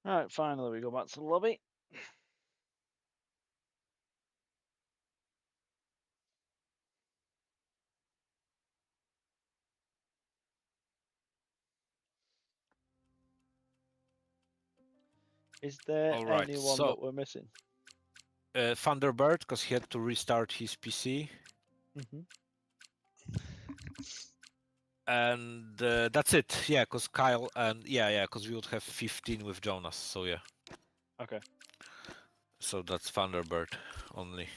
Alright, finally we go back to the lobby. Is there anyone that we're missing? Thunderbird, because he had to restart his PC. And that's it. Yeah, because Kyle and because we would have 15 with Jonas. So yeah. Okay. So that's Thunderbird only.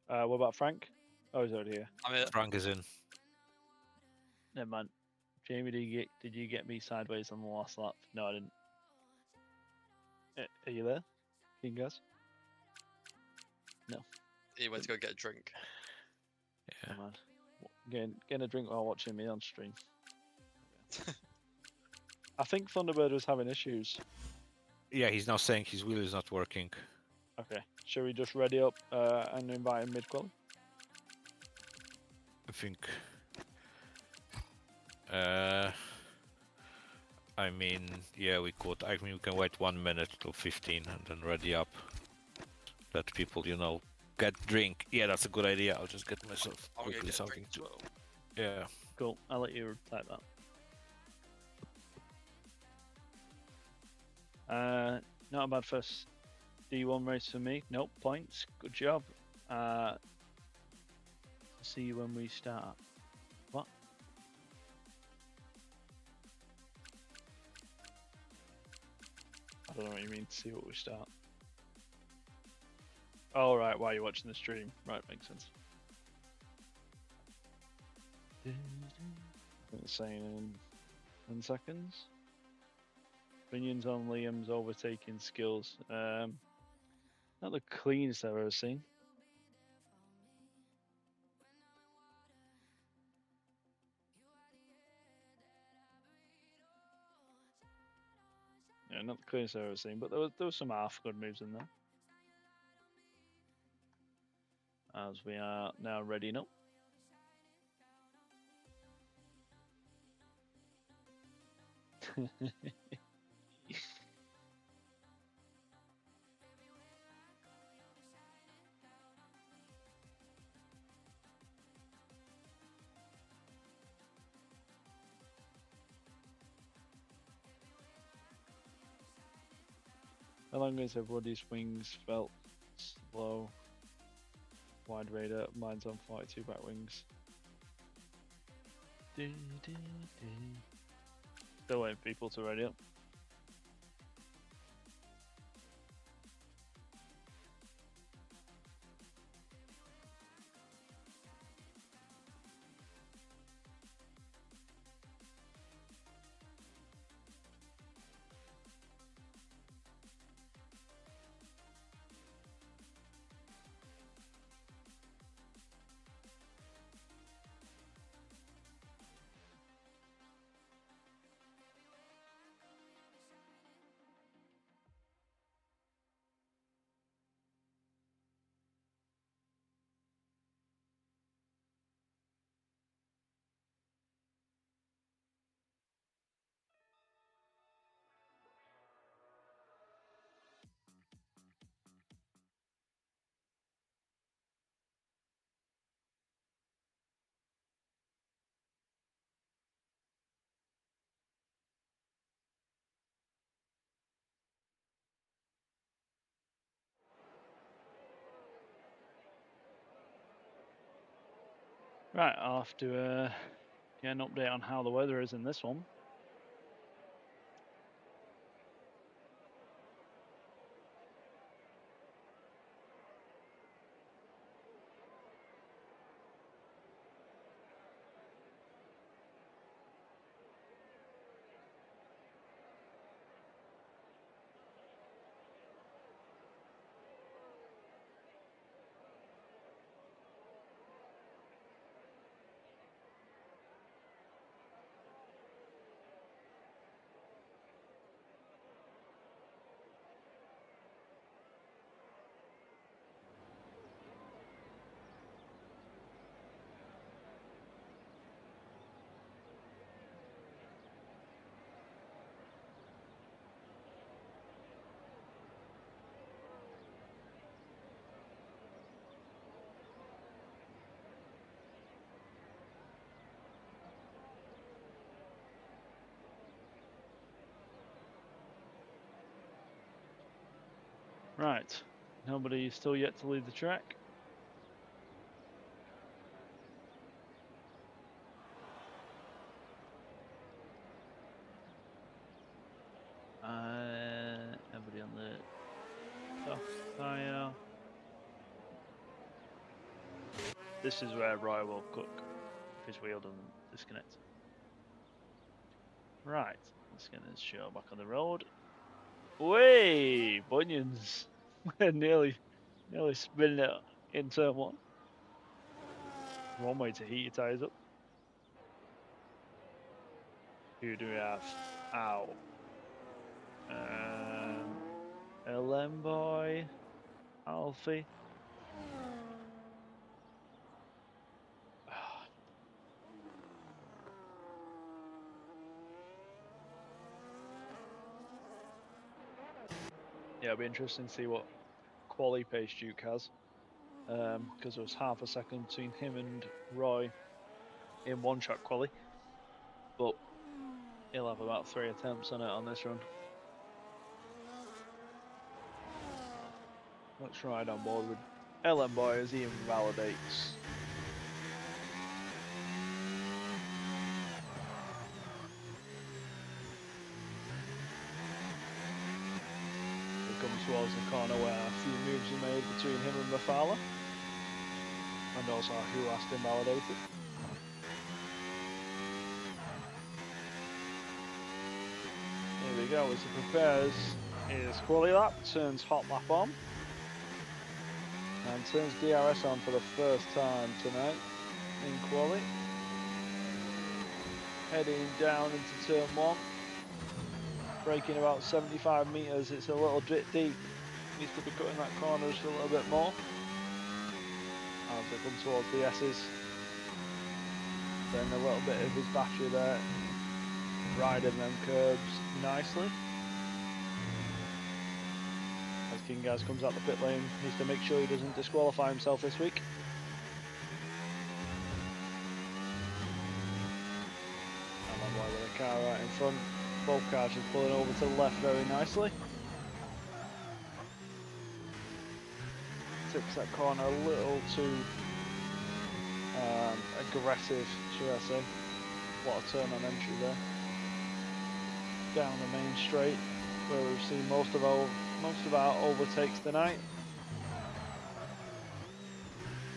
What about Frank? Oh, he's already here. Frank is in. Never mind. Jamie, did you get me sideways on the last lap? No, I didn't. Are you there? King guys? No. He went to go get a drink. Yeah. Come on. Getting a drink while watching me on stream. I think Thunderbird was having issues. Yeah, he's now saying his wheel is not working. Okay. Should we just ready up and invite him mid-qual? I think. I mean, yeah, we could. I mean, we can wait 1 minute till 15 and then ready up. Let people, get drink. Yeah, that's a good idea. I'll just get myself quickly something to. Yeah. Cool. I'll let you type that. Not a bad first D1 race for me. Nope, points. Good job. See you when we start. What? I don't know what you mean, to see what we start. Oh, right, why are you watching the stream? Right, makes sense. I think it's saying in 10 seconds. Opinions on Liam's overtaking skills. Not the cleanest I've ever seen. Yeah, not the cleanest I've ever seen, but there was some half good moves in there. As we are now ready up. How long has everybody's wings felt slow? Wide radar, mine's on 42 back wings. Still waiting for people to ready up. Right, I'll have to get an update on how the weather is in this one. Right, nobody still yet to leave the track. Everybody on the soft tyre. This is where Roy will cook if his wheel doesn't disconnect. Right, let's get this show back on the road. Way, Bunions, nearly spinning it in turn one. One way to heat your tyres up. Who do we have? Ow. LM boy, Alfie. Yeah, it'll be interesting to see what quali pace Duke has, because there was half a second between him and Roy in one-shot quali, but he'll have about 3 attempts on it on this run. Let's ride on board with Ellen Boy as he invalidates. He comes towards the corner where a few moves are made between him and Mafala. And also who last invalidated. Here we go, as he prepares his quali lap, turns hot lap on. And turns DRS on for the first time tonight in quali. Heading down into turn 1. Braking about 75 metres, it's a little bit deep. Needs to be cutting that corner just a little bit more. As they come towards the S's. Then a little bit of his battery there. Riding them curbs nicely. As King Gaz comes out the pit lane, needs to make sure he doesn't disqualify himself this week. And then while with a car right in front, both cars just pulling over to the left very nicely. Tips that corner a little too aggressive, should I say. What a turn on entry there. Down the main straight, where we've seen most of our overtakes tonight.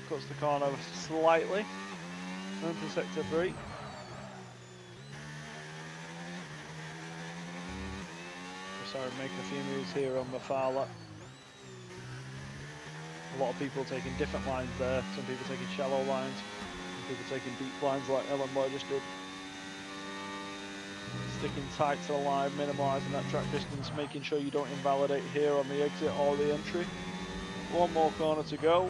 Cuts the corner slightly into sector 3. Sorry, making a few moves here on Mafala. A lot of people taking different lines there. Some people taking shallow lines, some people taking deep lines like Ellen Boy just did. Sticking tight to the line, minimalising that track distance, making sure you don't invalidate here on the exit or the entry. One more corner to go.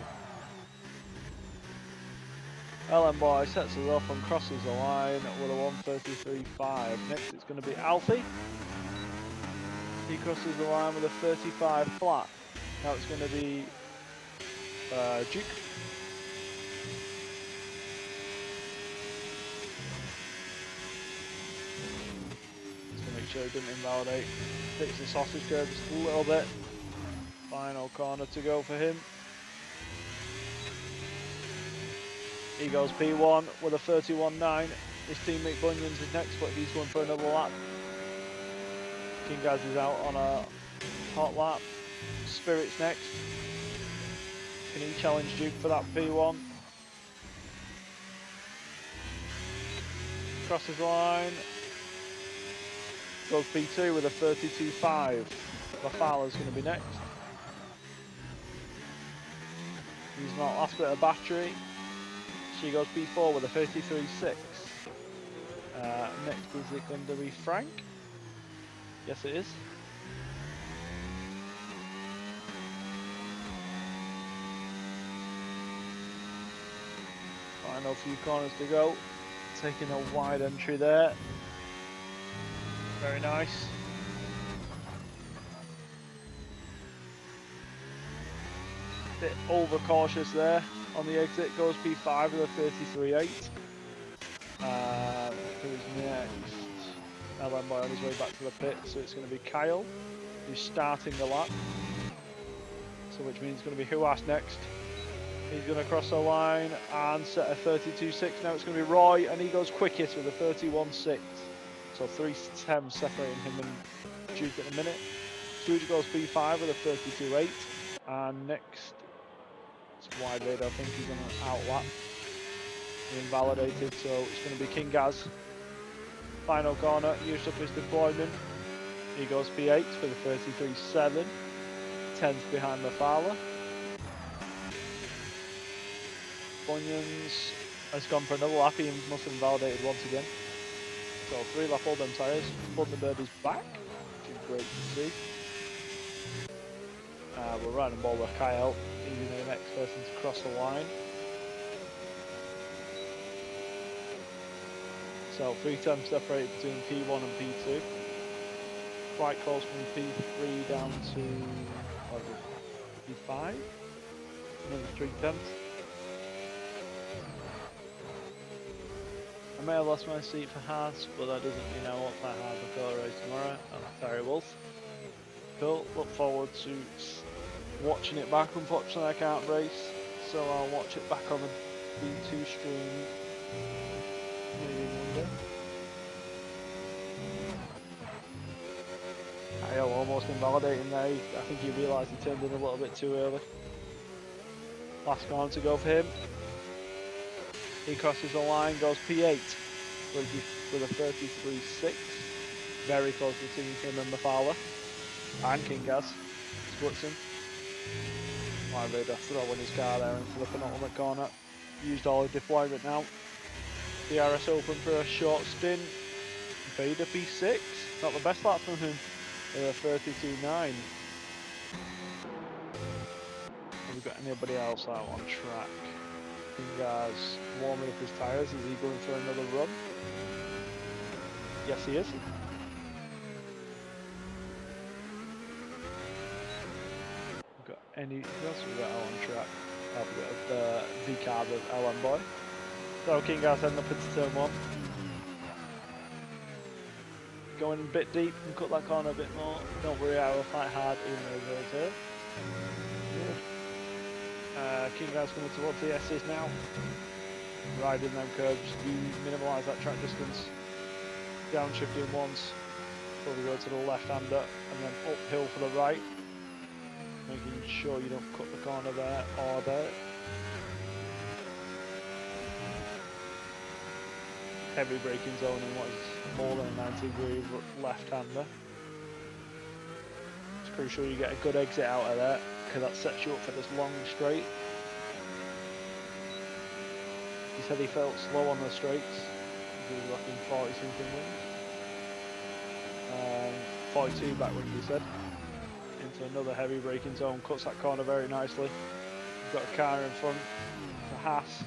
Ellen Boy sets us off and crosses the line with a 1:33.5. Next it's going to be Alfie. He crosses the line with a 35 flat. Now it's going to be Duke. Make sure he didn't invalidate. Fix the sausage curve just a little bit. Final corner to go for him. He goes P1 with a 31.9. His teammate Bunyans is next, but he's going for another lap. King Gaz is out on a hot lap. Spirit's next. Can he challenge Duke for that P1? Crosses the line. Goes P2 with a 32.5. Mafala's going to be next. He's not last bit of battery. She goes P4 with a 33.6. Next is it going to be Frank? Yes it is. Final few corners to go. Taking a wide entry there. Very nice. Bit overcautious there on the exit. Goes P5 with a 33.8. Who's next? Ellen Boy on his way back to the pit, so it's going to be Kyle who's starting the lap. So which means it's going to be Huas next. He's going to cross the line and set a 32.6. Now it's going to be Roy, and he goes quickest with a 31.6. So 3 tenths separating him and Duke at the minute. Duke goes P5 with a 32.8. And next, it's wide radar. I think he's going to outlap. Invalidated, so it's going to be King Gaz. Final corner, used up his deployment. He goes P8 for the 33.7. 10th behind Mafala. Bunyans has gone for another lap. He must have invalidated once again. So 3 lap all them tyres. Thunderbird is back, which is great to see. We're riding ball with Kyle. He's going to be the next person to cross the line. So 3 tenths separated between P1 and P2. Quite close from P3 down to P5. Another 3 tenths. I may have lost my seat for Haas, but that doesn't mean I won't play Haas before the race tomorrow. I'm Terry Wolf. Cool, look forward to watching it back. Unfortunately, I can't race, so I'll watch it back on the W2 stream maybe Monday. Kyle almost invalidating there. I think he realised he turned in a little bit too early. Last corner to go for him. He crosses the line, goes P8 with a 33.6. Very close between him and Mafala. And Kingas splits him. My Vader throwing his car there into the penultimate corner. Used all his deployment now. DRS open for a short stint. Vader P6. Not the best lap from him. 32.9. Have we got anybody else out on track? Kingas warming up his tyres. Is he going for another run? Yes, he is. Got any else we got on track? We've got the V-card of LM Boy. So Kingas heading up into turn 1. Going a bit deep and cut that corner a bit more. Don't worry, I will fight hard in those here. Good. Kingas coming towards the S's now. Riding them curbs, you minimalise that track distance. Downshifting once, probably go to the left-hander and then uphill for the right. Making sure you don't cut the corner there or there. Heavy braking zone in what is more than a 90-degree left-hander. It's crucial you get a good exit out of there because that sets you up for this long straight. He said he felt slow on the straights. He was rocking 40 something wings. 42 back wing, he said. Into another heavy braking zone, cuts that corner very nicely. We've got a car in front, a Haas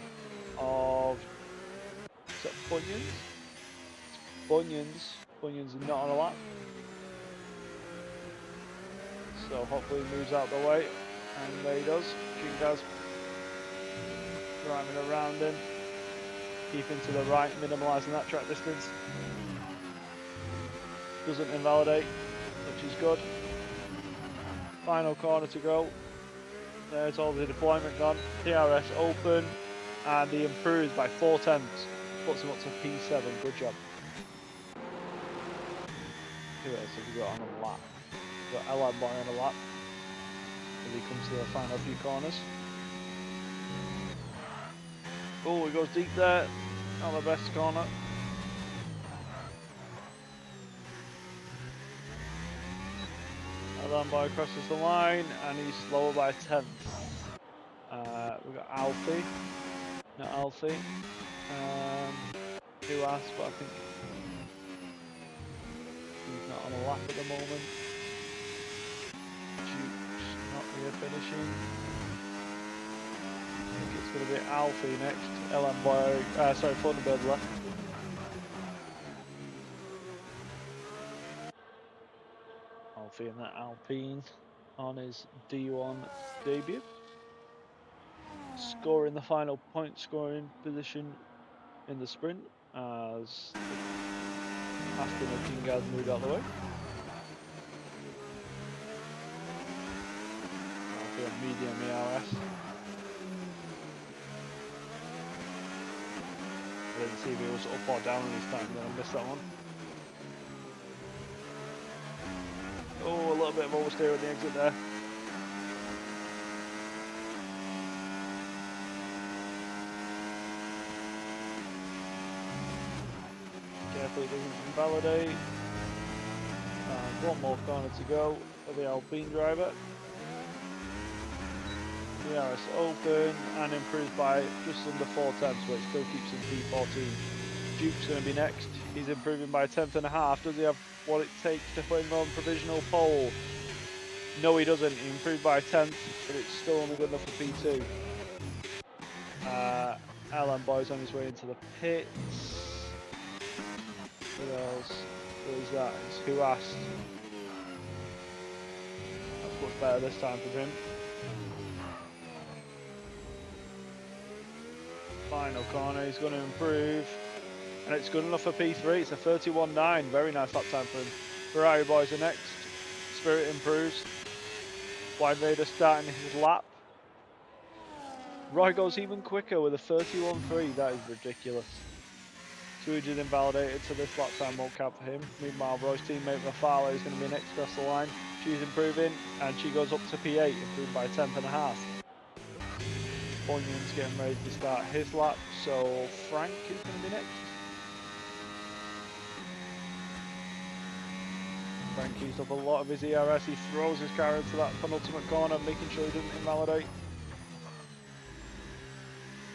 of, is that Bunions? Bunions are not on a lap. So hopefully he moves out the way, and there he does. Kingas driving around him, keeping to the right, minimalising that track distance. Doesn't invalidate, which is good. Final corner to go. There's all the deployment gone. DRS open, and he improves by 4 tenths. Puts him up to P7. Good job. Who else have we got on a lap? We've got LM Boy on a lap. As he comes to the final few corners. Oh, he goes deep there. Not the best corner. LM Boy crosses the line and he's slower by 10th. We've got Alfie. Not Alfie. Who asked, but I think he's not on a lap at the moment. Duke's not here finishing. I think it's going to be Alfie next. LM Boy, sorry, Thunderbird left. Alfie in that Alpine on his D1 debut. Scoring the final point scoring position in the sprint as Aston and Kingas moved out of the way. Alfie on medium ERS. I didn't see if he was up or down this time, then I missed that one. Oh, a little bit of oversteer at the exit there. Carefully doesn't invalidate. And one more corner to go for the Alpine driver. DRS open and improved by just under 4 tenths, but it still keeps him P14. Duke's going to be next. He's improving by 1.5. Does he have what it takes to put him on provisional pole? No, he doesn't. He improved by 1/10, but it's still only good enough for P2. LM Boy's on his way into the pits. Who else? Who is that? It's Who Asked. That's much better this time for him. Final corner, he's going to improve. And it's good enough for P3. It's a 31.9. Very nice lap time for him. Ferrari boys are next. Spirit improves. White Vader starting his lap. Roy goes even quicker with a 31.3. That is ridiculous. Suiji's invalidated, so this lap time won't count for him. Meanwhile, Roy's teammate Mafala is going to be next across the line. She's improving, and she goes up to P8, improving by 10.5. Bunyan's getting ready to start his lap, so Frank is going to be next. Frank used up a lot of his ERS. He throws his car into that penultimate corner, making sure he doesn't invalidate.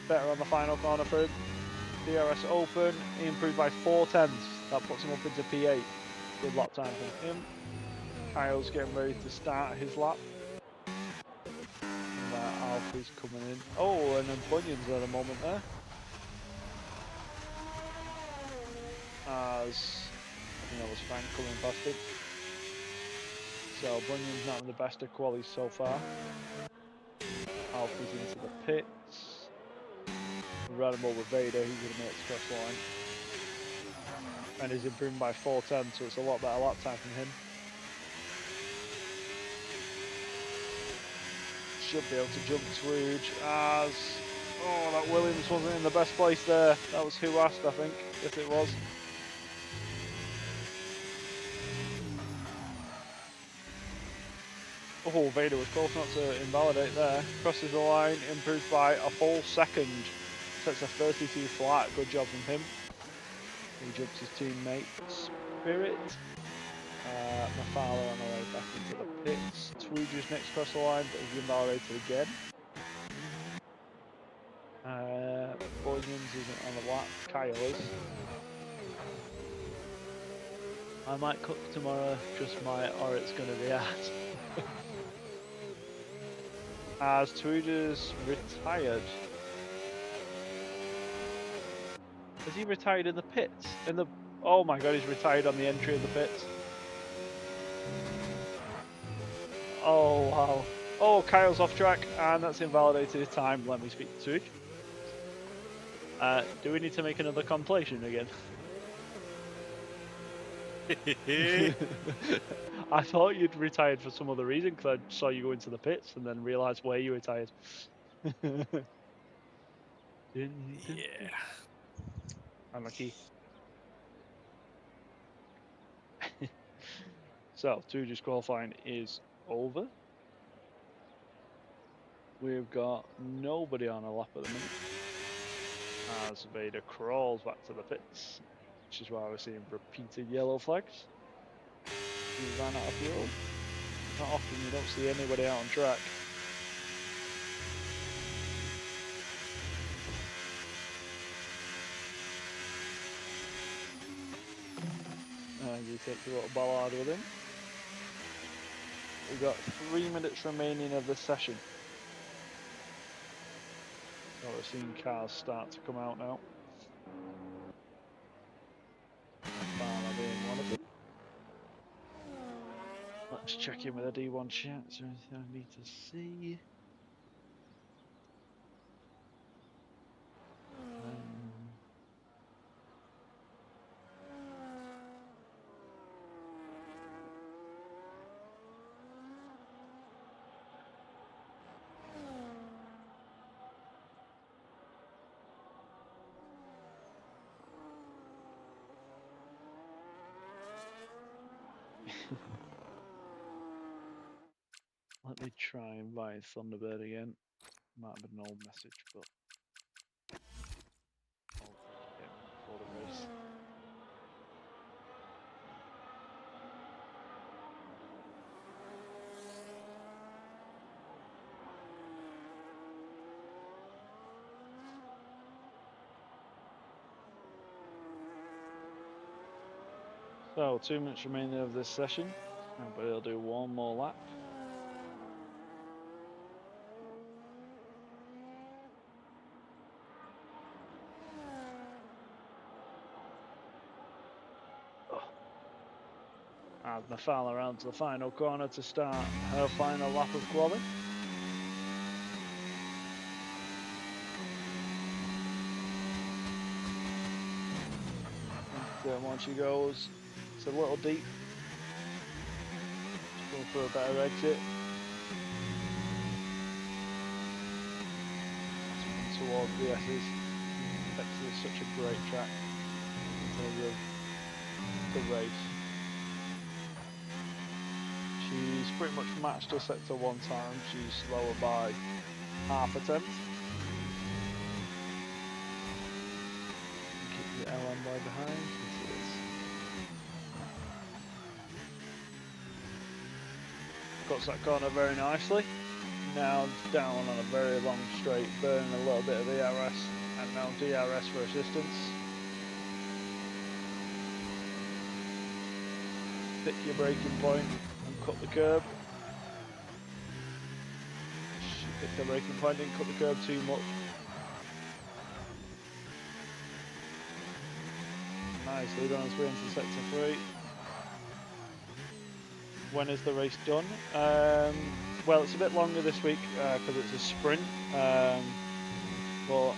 Better on the final corner for him. DRS open, he improved by 4/10. That puts him up into P8. Good lap time from him. Kyle's getting ready to start his lap. Alfie's coming in. Oh, and then Bunyan's at a moment there. As I think that was Frank coming past him. So Bunyan's not in the best of qualities so far. Alfie's into the pits. Ran him over Vader, he's going to make it cross line. And he's improving by 4/10, so it's a lot better lap time from him. Should be able to jump Swooge as... Oh, that Williams wasn't in the best place there. That was who asked, I think, if it was. Oh, Vader was close not to invalidate there. Crosses the line, improves by a full second. Sets a 32 flat, good job from him. He jumps his teammate Spirit. Mafala on the way back into the pits. Tweedu's next across the line, but he's invalidated again. Bunyan's isn't on the lap, Kyle is. I might cook tomorrow, just might, or it's going to be hard. As Tweedu's retired. Has he retired in the pits? Oh my god, he's retired on the entry of the pits. Oh wow. Oh, Kyle's off track, and that's invalidated his time. Let me speak to Suij. Do we need to make another compilation again? I thought you'd retired for some other reason, because I saw you go into the pits and then realised where you retired. Yeah. Unlucky. So, 2G's qualifying is over. We've got nobody on a lap at the minute. As Vader crawls back to the pits, which is why we're seeing repeated yellow flags. He ran out of fuel. Not often you don't see anybody out on track. You take the little ballad with him. We've got 3 minutes remaining of this session. So we're seeing cars start to come out now. Barla being one of them. Let's check in with a D1 chat. Is there anything I need to see? Let me try and buy Thunderbird again. Might have been an old message, but I'll get one before the race. So 2 minutes remaining of this session. Everybody will do one more lap. As Mafala around to the final corner to start her final lap of quali. And once she goes, it's a little deep. Just going for a better exit. towards the S's. Texas is such a great track in terms of the race. She's pretty much matched her sector one time. She's slower by half a tenth. Keep the LM by behind. This is. Cuts that corner very nicely. Now down on a very long straight, burning a little bit of ERS, and now DRS for assistance. Pick your braking point and cut the curb. Pick the braking point, didn't cut the curb too much. Nicely done as we enter sector 3. When is the race done? Well, it's a bit longer this week because it's a sprint. But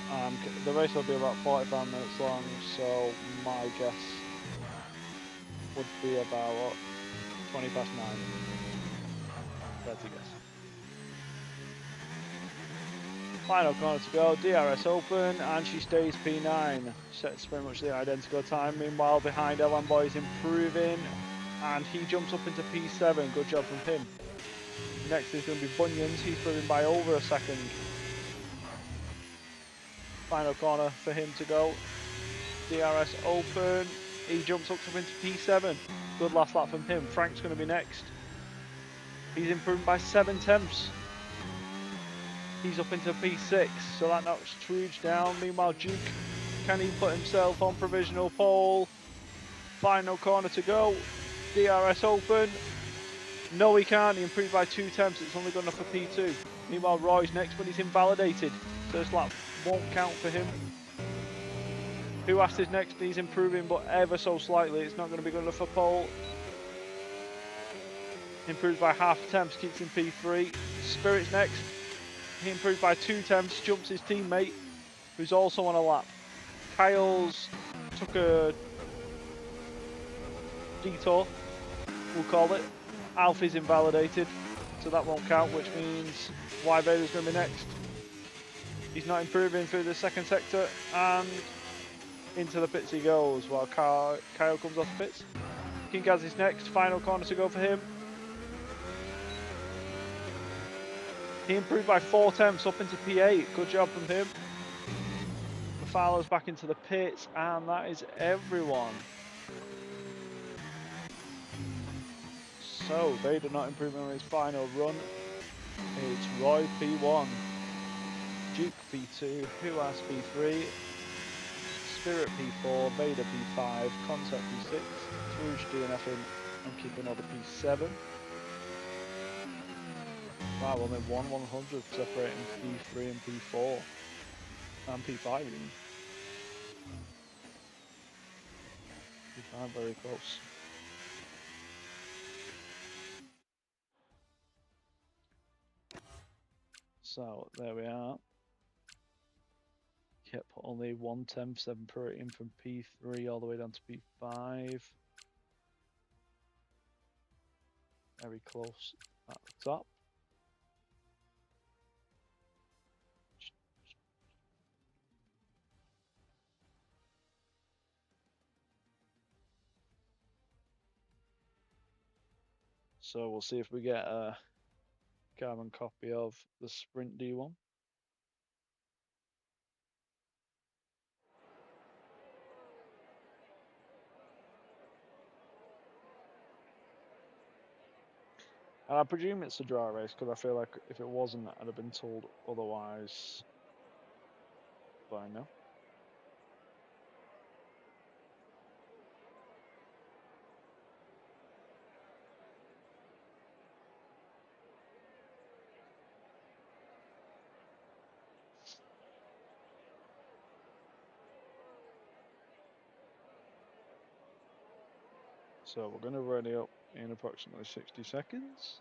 the race will be about 45 minutes long, so my guess would be about 20 past 9. That's a guess. Final corner to go, DRS open, and she stays P9. Sets pretty much the identical time. Meanwhile, behind Elan Boy is improving, and he jumps up into P7. Good job from him. Next is going to be Bunions. He's improving by over a second. Final corner for him to go. DRS open. He jumps up into P7. Good last lap from him. Frank's going to be next. He's improving by 7 tenths. He's up into P6, so that knocks Truge down. Meanwhile, Duke, can he put himself on provisional pole? Final corner to go. DRS open. No, he can't. He improved by 2 tenths. It's only good enough for P2. Meanwhile, Roy's next, but he's invalidated. First lap won't count for him. Huast is next. He's improving, but ever so slightly. It's not going to be good enough for pole. Improves by half a tenth, keeps in P3. Spirit's next. He improved by 2 tenths, jumps his teammate, who's also on a lap. Kyle's took a detour, we'll call it. Alfie's invalidated, so that won't count, which means Y Vader's going to be next. He's not improving through the second sector, and into the pits he goes while Kyle comes off the pits. King Gaz is next, final corner to go for him. He improved by 4 tenths up into P8. Good job from him. Mafalo's back into the pits, and that is everyone. So, Vader not improving on his final run. It's Roy P1, Duke P2, Huas P3, Spirit P4, Vader P5, Concept P6, Truge DNFing and keeping all the P7. Wow, only 1/100 separating P3 and P4. And P5 even. P5 very close. So, there we are. Yep, only 1 tenth separating from P3 all the way down to P5. Very close at the top. So we'll see if we get a carbon copy of the Sprint D1. And I presume it's a dry race because I feel like if it wasn't, I'd have been told otherwise by now. So we're going to ready up in approximately 60 seconds.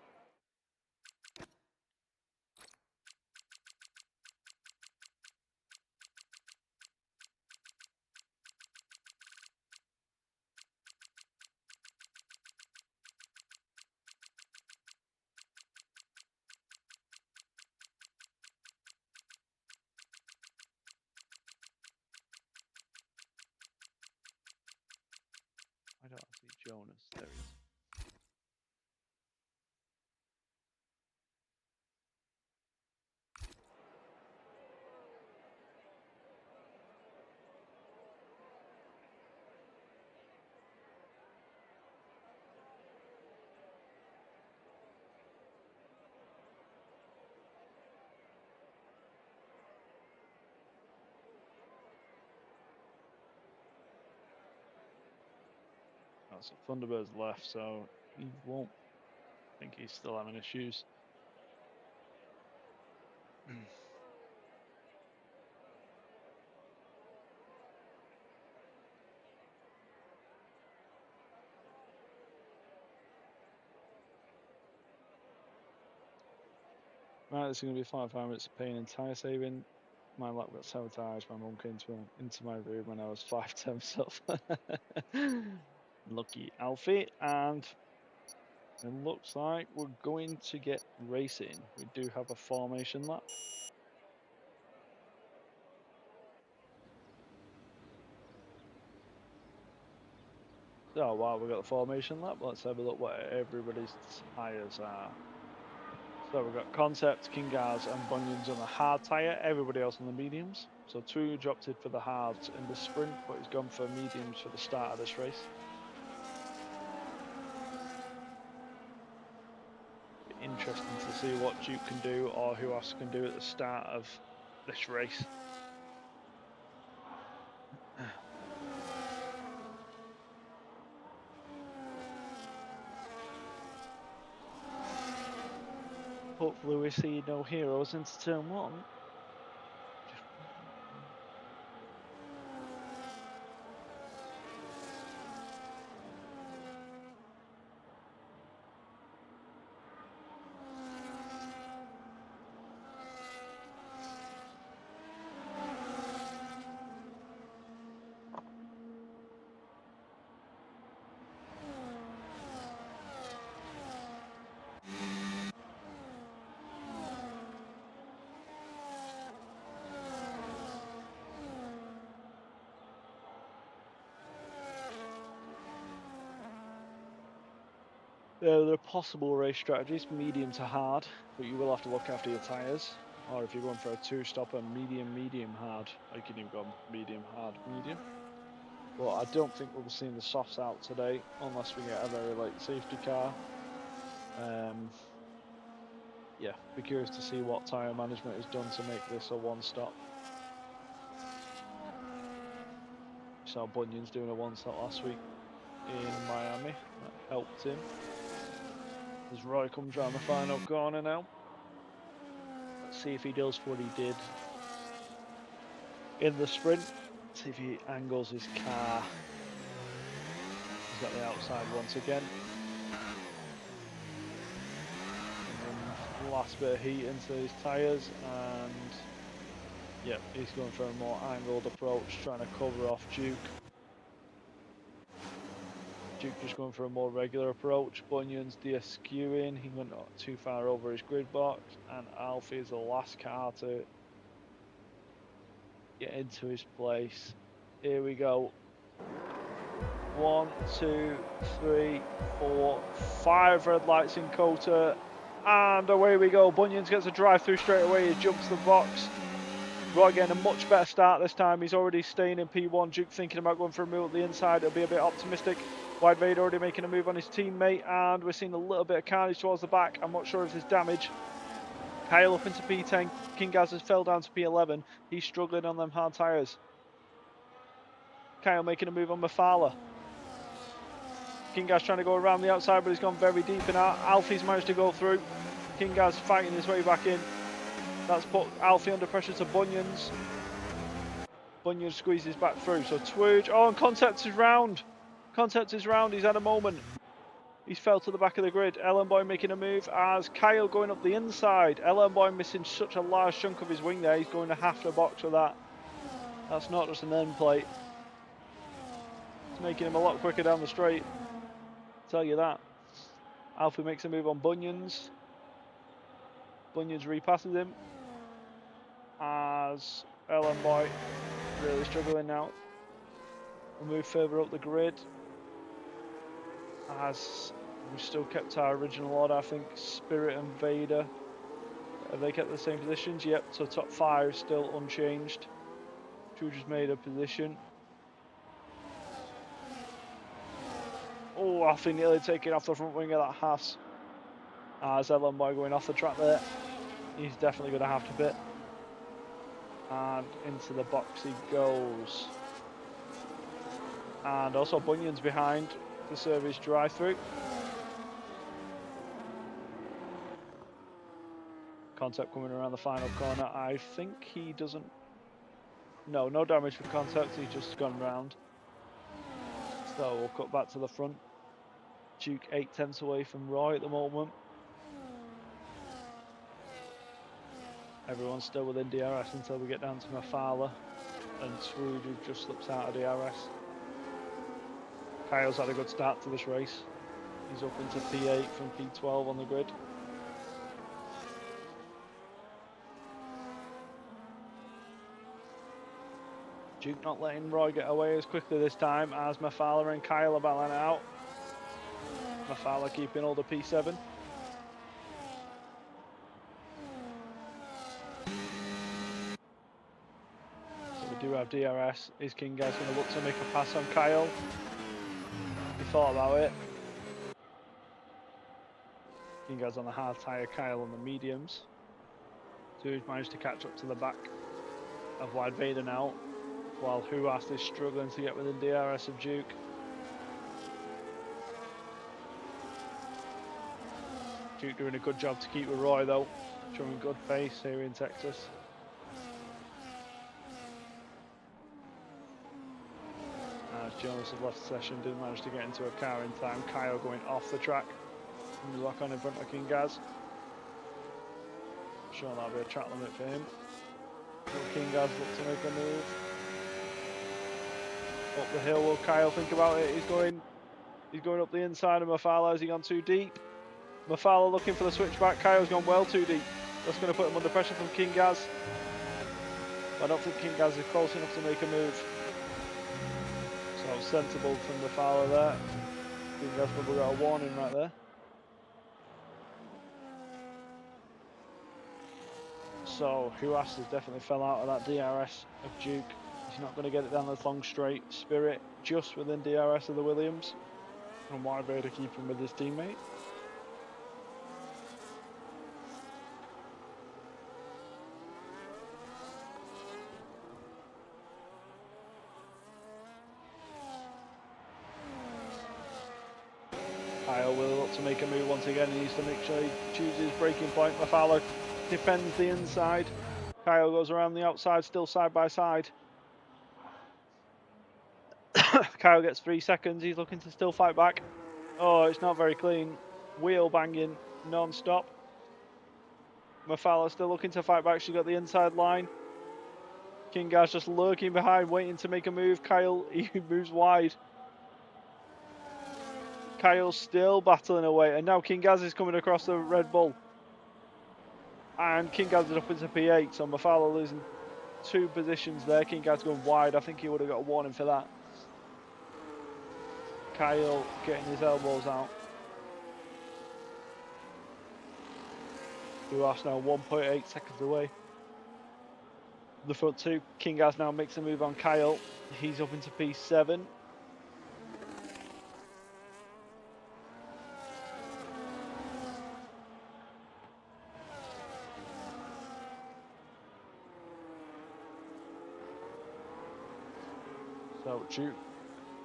Jonas? There he is. Oh, so Thunderbird's left, so he won't. I think he's still having issues. Right, this is going to be 5 minutes of pain and tire saving. My lap got sabotaged. My mum came into my room when I was 5 temps off. Lucky Alfie. And it looks like we're going to get racing. We do have a formation lap. So while we've got the formation lap, let's have a look what everybody's tyres are. So we've got Concept, Kingars and Bunions on the hard tyre, everybody else on the mediums. So Twooge opted for the hards in the sprint, but he's gone for mediums for the start of this race. Be interesting to see what Duke can do or who else can do at the start of this race. Hopefully we see no heroes into turn 1. There are possible race strategies, medium to hard, but you will have to look after your tyres. Or if you're going for a 2-stopper, medium, hard, you can even go medium, hard, medium. But I don't think we'll be seeing the softs out today, unless we get a very late safety car. Yeah, be curious to see what tyre management has done to make this a 1-stop. We saw Bunyan's doing a 1-stop last week in Miami. That helped him. As Roy comes around the final corner now. Let's see if he does what he did in the sprint. See if he angles his car. He's got the outside once again. And last bit of heat into his tyres, and yeah, he's going for a more angled approach, trying to cover off Duke. Duke just going for a more regular approach. Bunyan's de-skewing, he went not too far over his grid box, and Alfie is the last car to get into his place. Here we go. 1, 2, 3, 4, 5 red lights in Kota, and away we go. Bunions gets a drive through straight away. He jumps the box. Roy getting a much better start this time. He's already staying in P1. Duke thinking about going for a move at the inside. It'll be a bit optimistic. Wide Vader already making a move on his teammate, and we're seeing a little bit of carnage towards the back. I'm not sure if there's damage. Kyle up into P10. Kingaz has fell down to P11. He's struggling on them hard tyres. Kyle making a move on Mafala. Kingaz trying to go around the outside, but he's gone very deep in. Alfie's managed to go through. Kingaz fighting his way back in. That's put Alfie under pressure to Bunions. Bunions squeezes back through. So Twooge. Oh, and Concept is round. Concept is round. He's had a moment. He's fell to the back of the grid. Ellen Boy making a move as Kyle going up the inside. Ellen Boy missing such a large chunk of his wing there. He's going to have to box for that. That's not just an end plate. It's making him a lot quicker down the straight. Tell you that. Alfie makes a move on Bunions. Bunions repasses him as Ellen Boy really struggling now. We'll move further up the grid. as we've still kept our original order. I think Spirit and Vader, have they kept the same positions? Yep, so top 5 still unchanged. Drew just made a position. Oh, I think nearly taking off the front wing of that Haas. As Ellen Boy going off the track there. He's definitely going to have to pit. And into the box he goes. And also Bunyan's behind to serve his drive-through. Concept coming around the final corner. I think he doesn't... No damage for Concept. He's just gone round. So we'll cut back to the front. Duke 8/10 away from Roy at the moment. Everyone's still within DRS until we get down to Mafala and Swood, who just slips out of DRS. Kyle's had a good start to this race. He's up into P8 from P12 on the grid. Duke not letting Roy get away as quickly this time as Mafala and Kyle are battling it out. Mafala keeping hold of P7. So we do have DRS. Is King Gaz going to look to make a pass on Kyle? He thought about it. King Gaz on the hard tyre, Kyle on the mediums. So he's managed to catch up to the back of Wide Vader now, while Huast is struggling to get within DRS of Duke. Duke doing a good job to keep with Roy though, showing good pace here in Texas. As Jonas has left the session, didn't manage to get into a car in time. Kyle going off the track. Lock on in front of King Gaz. Sure, that'll be a track limit for him. Will King Gaz look to make a move? Up the hill, will Kyle think about it? He's going up the inside of Mafala. Has he gone too deep? Mafala looking for the switchback. Kyle's gone well too deep. That's going to put him under pressure from King Gaz. I don't think King Gaz is close enough to make a move. So sensible from Mafala there. King Gaz probably got a warning right there. So Huas has definitely fell out of that DRS of Duke. He's not going to get it down this long straight. Spirit just within DRS of the Williams. And Wide Vader keeping with his teammate. Kyle will look to make a move once again. He needs to make sure he chooses braking point. Mafala defends the inside. Kyle goes around the outside, still side by side. Kyle gets 3 seconds. He's looking to still fight back. Oh, it's not very clean. Wheel banging non-stop. Mafala still looking to fight back. She's got the inside line. King Gaz just lurking behind, waiting to make a move. Kyle, he moves wide. Kyle's still battling away, and now King Gaz is coming across the Red Bull. And King Gaz is up into P8, so Mafala losing 2 positions there. King Gaz going wide. I think he would have got a warning for that. Kyle getting his elbows out. Huas now 1.8 seconds away. The front 2. King Gaz now makes a move on Kyle. He's up into P7. So Duke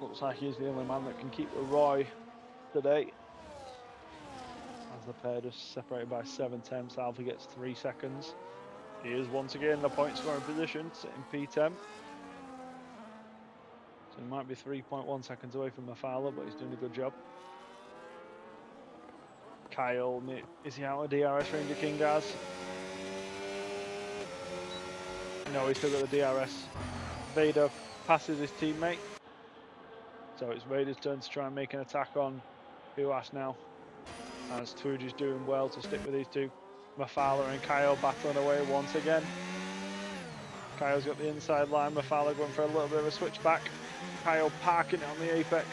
looks like he's the only man that can keep with Roy today. As the pair just separated by 7/10, Alpha gets 3 seconds. He is once again in the point scoring position, sitting P10. So he might be 3.1 seconds away from Mafala, but he's doing a good job. Kyle, is he out of DRS range of King Gaz? No, he's still got the DRS. Vader passes his teammate. So it's Vader's turn to try and make an attack on Huas now. As Twooge is doing well to stick with these two. Mafala and Kyle battling away once again. Kyle's got the inside line. Mafala going for a little bit of a switchback. Kyle parking it on the apex.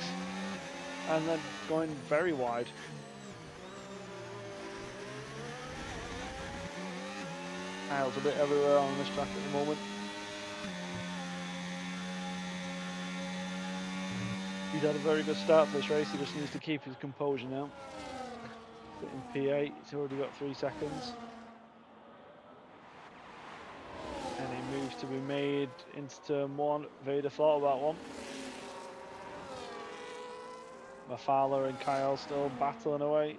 and then going very wide. Kyle's a bit everywhere on this track at the moment. He's had a very good start to this race, he just needs to keep his composure now. In P8, he's already got 3 seconds. Any moves to be made into turn 1, Vader thought about one. Mafala and Kyle still battling away.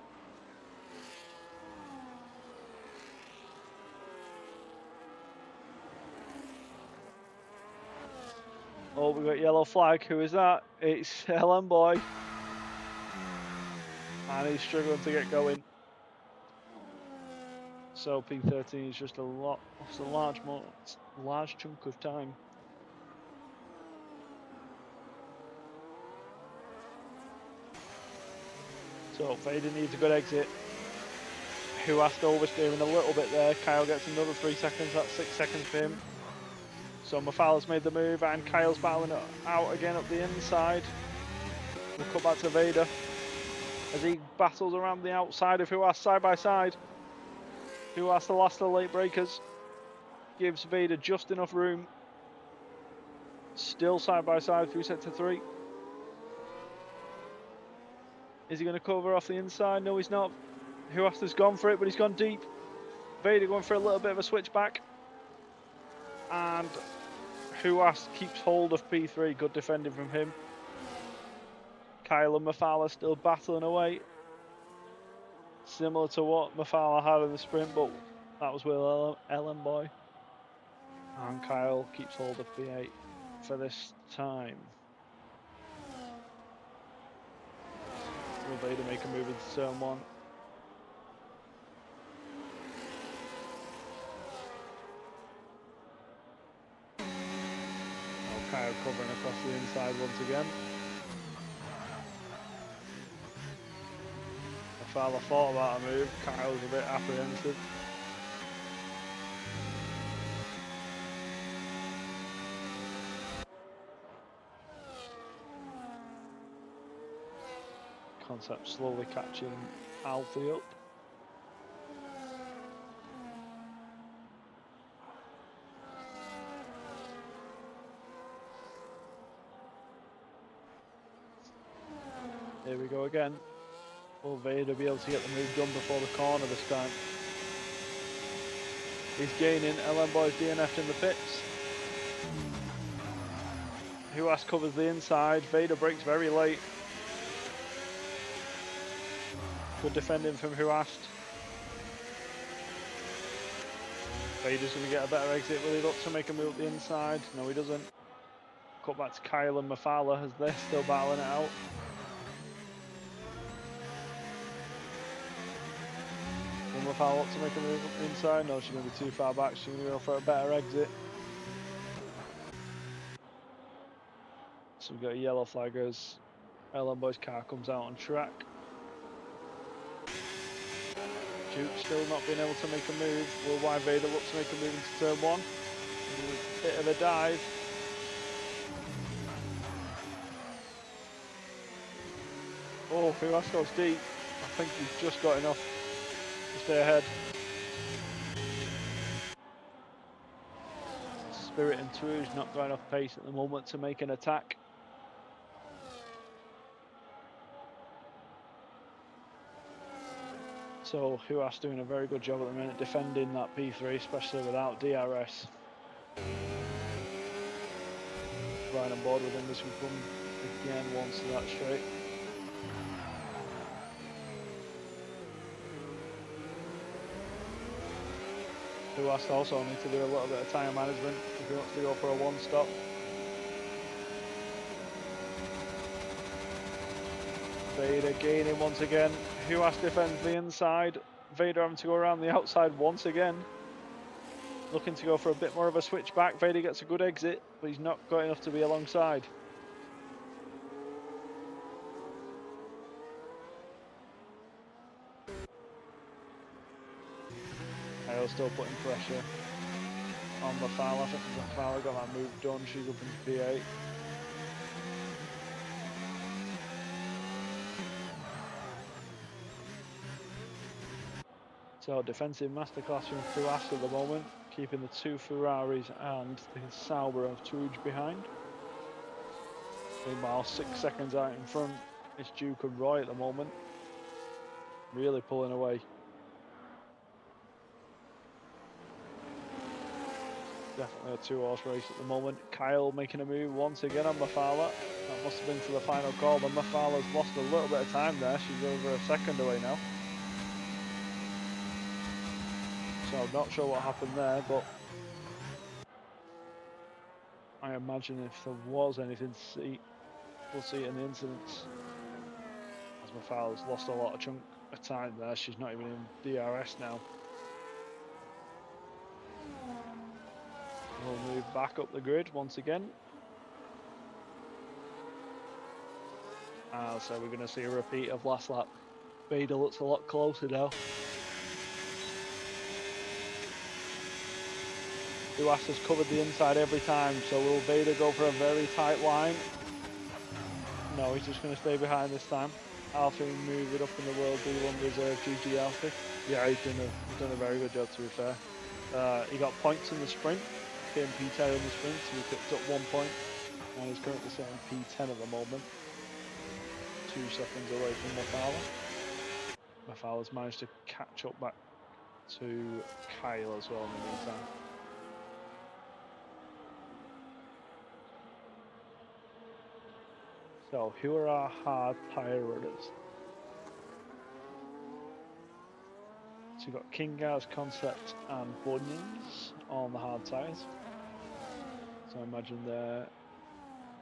Oh, we got yellow flag. Who is that? It's LM Boy. And he's struggling to get going. So P13 is just it's a large chunk of time. So Vader needs a good exit. Who has to oversteering a little bit there. Kyle gets another 3 seconds. That's 6 seconds for him. So Mafala's made the move and Kyle's battling it out again up the inside. We'll cut back to Vader as he battles around the outside of Huas side by side. Huas, the last of the late breakers, gives Vader just enough room. Still side by side through sector 3. Is he going to cover off the inside? No, he's not. Huas has gone for it, but he's gone deep. Vader going for a little bit of a switchback. And Huas keeps hold of P3. Good defending from him. Kyle and Mafala still battling away. Similar to what Mafala had in the sprint, but that was with LM Boy. And Kyle keeps hold of P8 for this time. Will Vader make a move into turn 1? Kyle covering across the inside once again. Mafala thought about a move. Kyle's a bit apprehensive. Concept slowly catching Alfie up. Here we go again. Will Vader be able to get the move done before the corner this time? He's gaining. LM Boy's DNF'd in the pits. Huas covers the inside. Vader breaks very late. Good defending from Huas. Vader's going to get a better exit. Will he look to make a move up the inside? No, he doesn't. Cut back to Kyle and Mafala as they're still battling it out. Mafala up to make a move up the inside. No, she's going to be too far back. She's going to go for a better exit. So we've got a yellow flag as LM Boy's car comes out on track. Duke still not being able to make a move. Will Y Vader look to make a move into turn 1? Bit of a dive. Oh, Huas goes deep. I think he's just got enough to stay ahead. Spirit and Touge not going off pace at the moment to make an attack. So Huas doing a very good job at the minute defending that P3, especially without DRS. Right on board with him as we come again once to that straight. Huas also needs to do a little bit of tyre management if he wants to go for a one stop. Vader gaining once again. Huas defends the inside. Vader having to go around the outside once again. Looking to go for a bit more of a switch back. Vader gets a good exit, but he's not got enough to be alongside. Kyle's still putting pressure on Mafala. I think Mafala got that move done. She's up into P8. So defensive masterclass from Fuas at the moment, keeping the two Ferraris and the Sauber of Tuj behind. Meanwhile, 6 seconds out in front is Duke and Roy at the moment, really pulling away. Definitely a two-horse race at the moment. Kyle making a move once again on Mafala. That must have been for the final call, but Mafala's lost a little bit of time there. She's over a second away now. So I'm not sure what happened there, but I imagine if there was anything to see, we'll see it in the incidents. As Mafala's lost a lot of chunk of time there. She's not even in DRS now. We'll move back up the grid once again. So we're going to see a repeat of last lap. Vader looks a lot closer now. Duas has covered the inside every time, so will Vader go for a very tight line? No, he's just going to stay behind this time. Alfie move it up in the World B1 Reserve. GG Alfie. Yeah, he's done a very good job, to be fair. He got points in the sprint, came P10 in the sprint, so he picked up 1 point. And he's currently sitting P10 at the moment. 2 seconds away from Mafala. Mafala's managed to catch up back to Kyle as well in the meantime. So, who are our hard tyre runners? So you've got Kinga's Concept and Bunions on the hard tyres. So I imagine their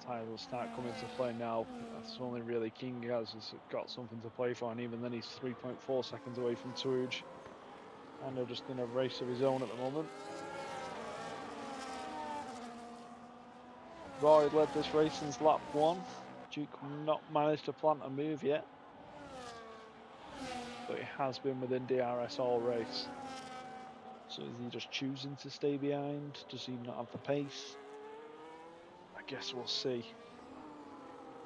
tyres will start coming to play now. That's only really Kinga's has got something to play for, and even then he's 3.4 seconds away from Tuj. And they're just in a race of his own at the moment. Roy led this race since lap 1. Duke not managed to plant a move yet, but he has been within DRS all race. So is he just choosing to stay behind? Does he not have the pace? I guess we'll see.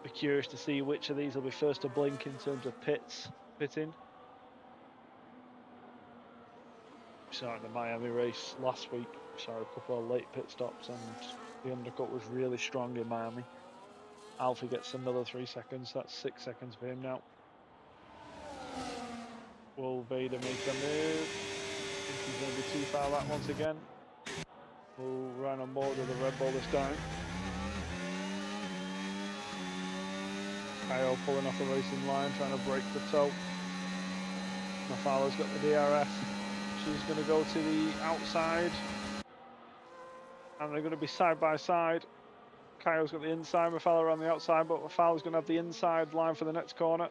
Be curious to see which of these will be first to blink in terms of pitting. We saw it in the Miami race last week. We saw a couple of late pit stops, and the undercut was really strong in Miami. Alfie gets another 3 seconds. That's 6 seconds for him now. Will Vader make a move? I think he's going to be too far back once again. We'll run on board with the Red Bull this time. Kyle pulling off the racing line, trying to break the toe. Mafala's got the DRS. She's going to go to the outside. And they're going to be side by side. Kyle's got the inside, Mafala on the outside, but Mafala's going to have the inside line for the next corner.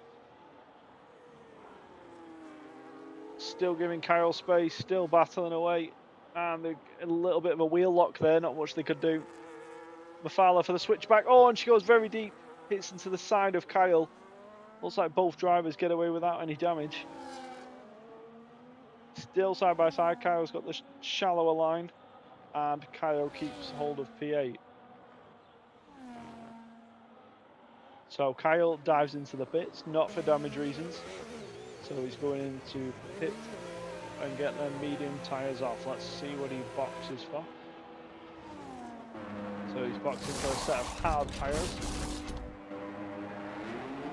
Still giving Kyle space, still battling away. And a little bit of a wheel lock there, not much they could do. Mafala for the switchback. Oh, and she goes very deep. Hits into the side of Kyle. Looks like both drivers get away without any damage. Still side by side. Kyle's got the shallower line. And Kyle keeps hold of P8. So Kyle dives into the pits, not for damage reasons. So he's going into pit and get them medium tyres off. Let's see what he boxes for. So he's boxing for a set of hard tyres.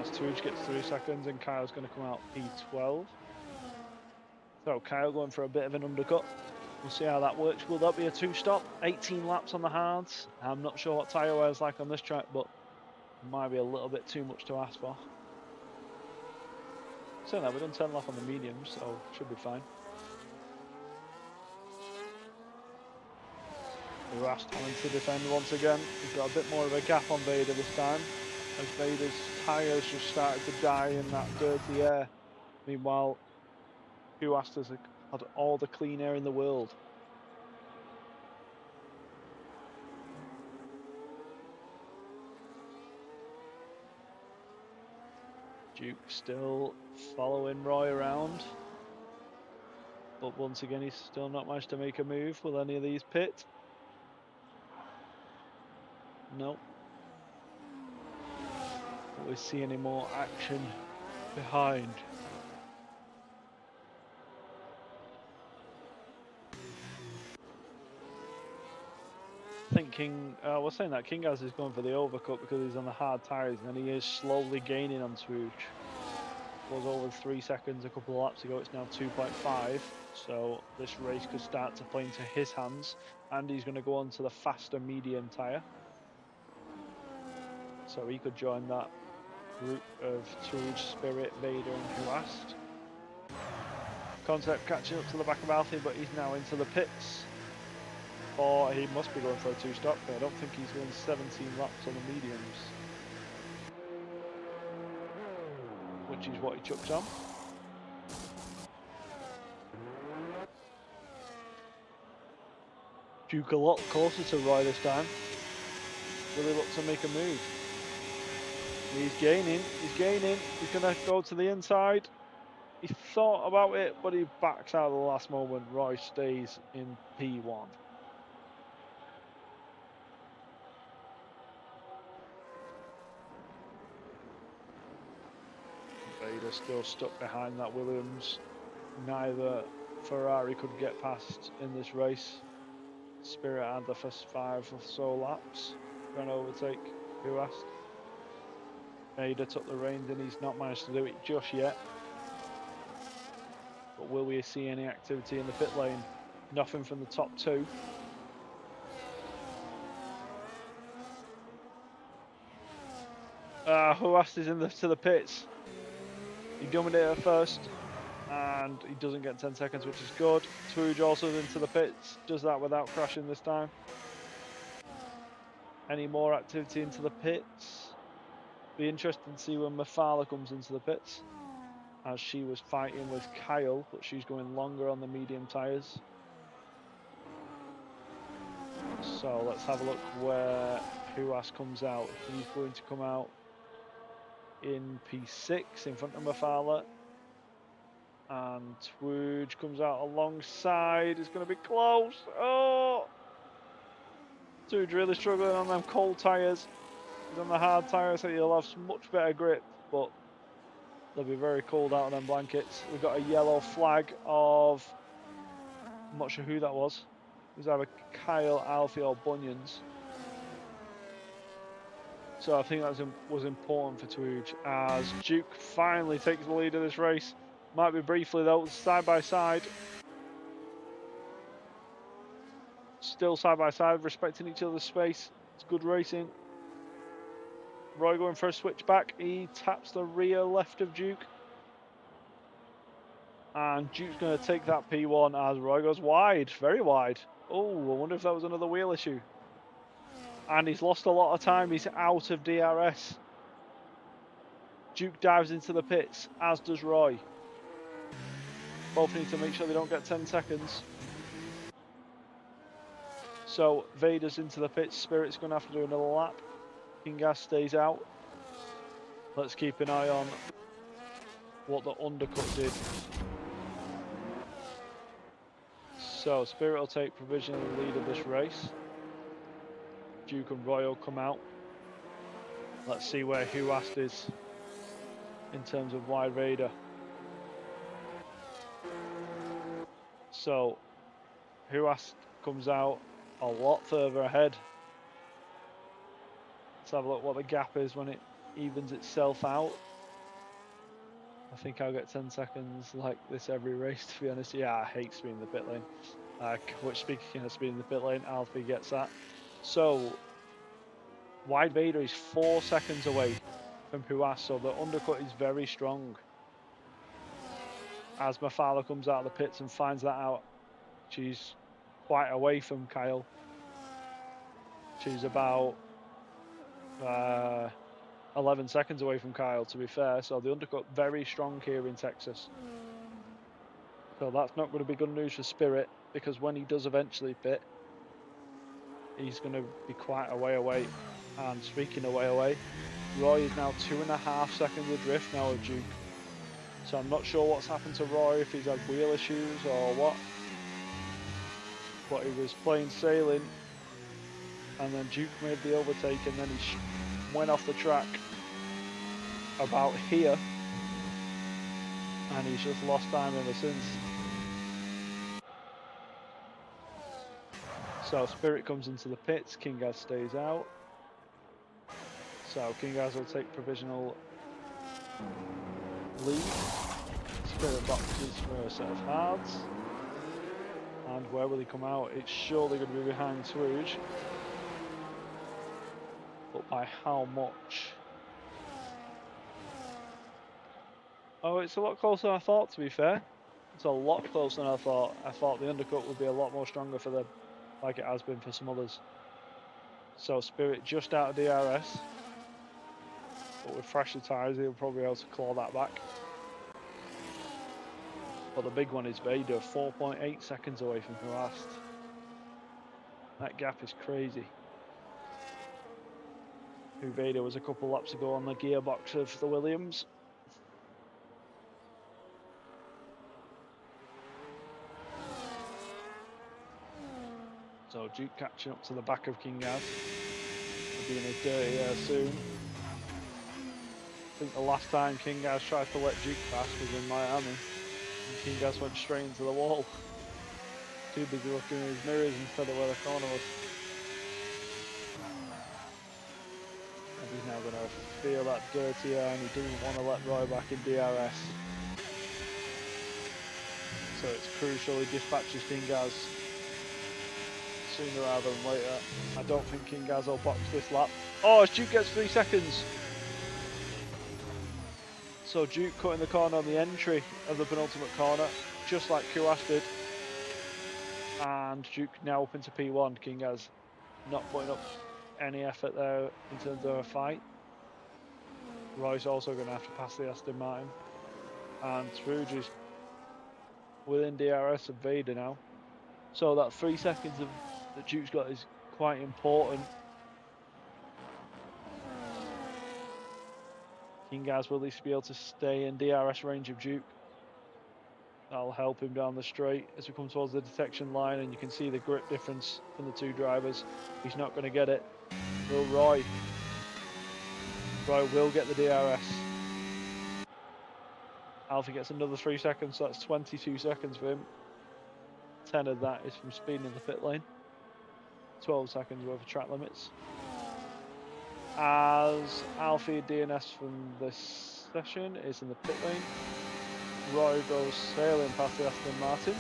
As Tuj gets 3 seconds and Kyle's going to come out P12. So Kyle going for a bit of an undercut. We'll see how that works. Will that be a 2-stop? 18 laps on the hards. I'm not sure what tyre wear is like on this track, but it might be a little bit too much to ask for. So now we've done 10 laps on the mediums, so should be fine. Rast having to defend once again. He's got a bit more of a gap on Vader this time, as Vader's tyres just started to die in that dirty air. Meanwhile, Rast has had all the clean air in the world. Duke still following Roy around. But once again, he's still not managed to make a move. Will any of these pit? Nope. Will we see any more action behind? King, we're saying that King is going for the overcut because he's on the hard tyres, and he is slowly gaining on Swooge. Was over 3 seconds a couple of laps ago, it's now 2.5, so this race could start to play into his hands, and he's going to go on to the faster medium tyre. So he could join that group of Touge, Spirit, Vader and Huast. Concept catching up to the back of Alfie, but he's now into the pits. Or he must be going for a 2-stop, but I don't think he's going 17 laps on the mediums. Which is what he chucks on. Duke a lot closer to Roy this time. Really look to make a move. He's gaining, he's gaining. He's going to go to the inside. He thought about it, but he backs out at the last moment. Roy stays in P1. Vader still stuck behind that Williams. Neither Ferrari could get past in this race. Spirit had the first 5 or so laps. Trying to overtake Huast. Vader took the reins and he's not managed to do it just yet. But will we see any activity in the pit lane? Nothing from the top 2. Huast is to the pits. He dominated first, and he doesn't get 10 seconds, which is good. Twooge also into the pits, does that without crashing this time. Any more activity into the pits? Be interesting to see when Mafala comes into the pits, as she was fighting with Kyle, but she's going longer on the medium tyres. So let's have a look where Huast comes out. He's going to come out in P6 in front of Mafala. And Twooge comes out alongside. It's going to be close. Oh! Twooge really struggling on them cold tyres. He's on the hard tyres, so he'll have much better grip, but they'll be very cold out on them blankets. We've got a yellow flag of... I'm not sure who that was. It was either Kyle, Alfie or Bunions. So I think that was important for Twooge, as Duke finally takes the lead of this race. Might be briefly though, side by side. Still side by side, respecting each other's space. It's good racing. Roy going for a switchback. He taps the rear left of Duke. And Duke's going to take that P1 as Roy goes wide, very wide. Oh, I wonder if that was another wheel issue. And he's lost a lot of time. He's out of DRS. Duke dives into the pits, as does Roy. Both need to make sure they don't get 10 seconds. So Vader's into the pits. Spirit's going to have to do another lap. Kingas stays out. Let's keep an eye on what the undercut did. So Spirit will take provisional lead of this race. Duke and Roy will come out. Let's see where Huast is in terms of wide Vader. So Huast comes out a lot further ahead. Let's have a look what the gap is when it evens itself out. I think I'll get 10 seconds like this every race, to be honest. Yeah, I hate speeding the pit lane. Which, speaking of speeding the pit lane, Alfie gets that. So wide Vader is 4 seconds away from Huast, so the undercut is very strong. As Mafala comes out of the pits and finds that out, she's quite away from Kyle. She's about 11 seconds away from Kyle, to be fair, so the undercut very strong here in Texas. So that's not going to be good news for Spirit, because when he does eventually pit, he's going to be quite a way away. And speaking of way away, Roy is now 2.5 seconds adrift now of Duke. So I'm not sure what's happened to Roy, if he's had wheel issues or what. But he was plain sailing, and then Duke made the overtake, and then he went off the track about here, and he's just lost time ever since. So Spirit comes into the pits, Kingaz stays out. So Kingaz will take provisional lead. Spirit boxes for a set of hards. And where will he come out? It's surely going to be behind Swooge. But by how much? Oh, it's a lot closer than I thought, to be fair. It's a lot closer than I thought. I thought the undercut would be a lot more stronger for them, like it has been for some others. So Spirit just out of DRS. But with fresher tyres, he'll probably be able to claw that back. But the big one is Vader, 4.8 seconds away from who last. That gap is crazy. Who Vader was a couple laps ago on the gearbox of the Williams. So Duke catching up to the back of Kingaz. He'll be in a dirty air soon. I think the last time Kingaz tried to let Duke pass was in Miami. And Kingaz went straight into the wall. Too busy looking in his mirrors instead of where the corner was. And he's now going to feel that dirty air and he doesn't want to let Roy back in DRS. So it's crucial he dispatches Kingaz sooner rather than later. I don't think Kingaz will box this lap. Oh, Duke gets 3 seconds. So Duke cutting the corner on the entry of the penultimate corner, just like Kuas did. And Duke now up into P1. Kingaz not putting up any effort there in terms of a fight. Roy's also going to have to pass the Aston Martin. And Spooge is within DRS of Vader now. So that 3 seconds of that Duke's got is quite important. Kingaz will at least be able to stay in DRS range of Duke. That'll help him down the straight as we come towards the detection line, and you can see the grip difference from the two drivers. He's not going to get it. Will Roy? Roy will get the DRS. Alfie gets another 3 seconds, so that's 22 seconds for him. 10 of that is from speeding in the pit lane. 12 seconds worth of track limits. As Alfie DNS from this session is in the pit lane, Roy goes sailing past the Aston Martin.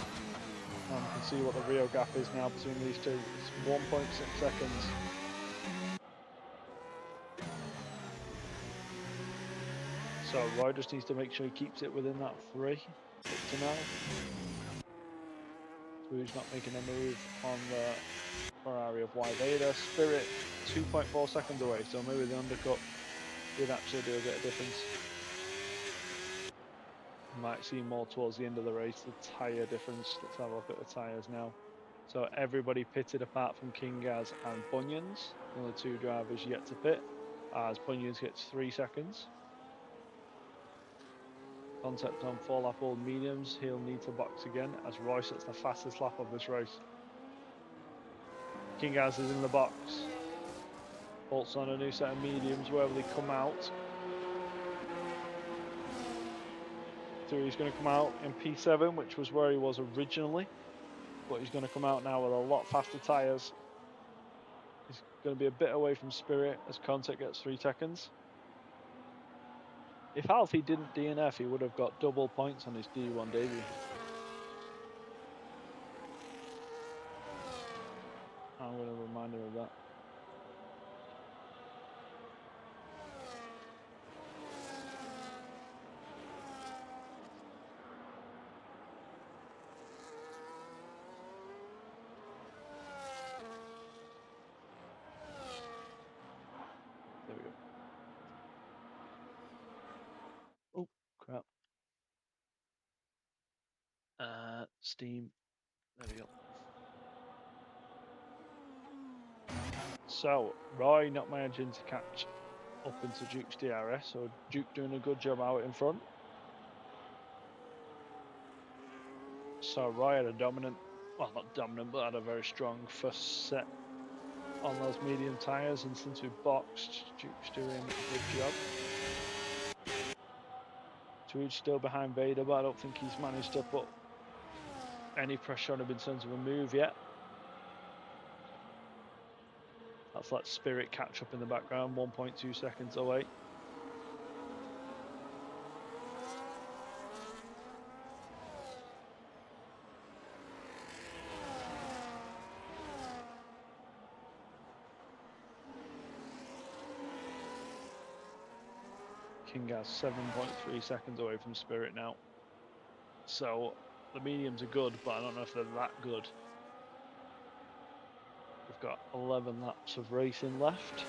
And you can see what the real gap is now between these two. It's 1.6 seconds. So Roy just needs to make sure he keeps it within that 3 up to now. So he's not making a move on the Ferrari of Y Vader. Spirit 2.4 seconds away, so maybe the undercut did actually do a bit of difference. Might see more towards the end of the race, the tyre difference. Let's have a look at the tyres now. So everybody pitted apart from Kingaz and Bunions. The only two drivers yet to pit, as Bunions gets 3 seconds. Concept on 4-lap old mediums, he'll need to box again as Roy sets the fastest lap of this race. Kingaz is in the box. Bolts on a new set of mediums, where will he come out? So he's going to come out in P7, which was where he was originally, but he's going to come out now with a lot faster tyres. He's going to be a bit away from Spirit as Concept gets 3 seconds. If Alfie didn't DNF, he would have got double points on his D1 debut. I'm going to remind him of that. There we go. Oh, crap. Steam. There we go. So, Roy not managing to catch up into Duke's DRS, so Duke doing a good job out in front. So Roy had a dominant, well not dominant, but had a very strong first set on those medium tyres, and since we boxed, Duke's doing a good job. Tweed's still behind Vader, but I don't think he's managed to put any pressure on him in terms of a move yet. That's let Spirit catch up in the background, 1.2 seconds away. King has 7.3 seconds away from Spirit now. So the mediums are good, but I don't know if they're that good. We've got 11 laps of racing left.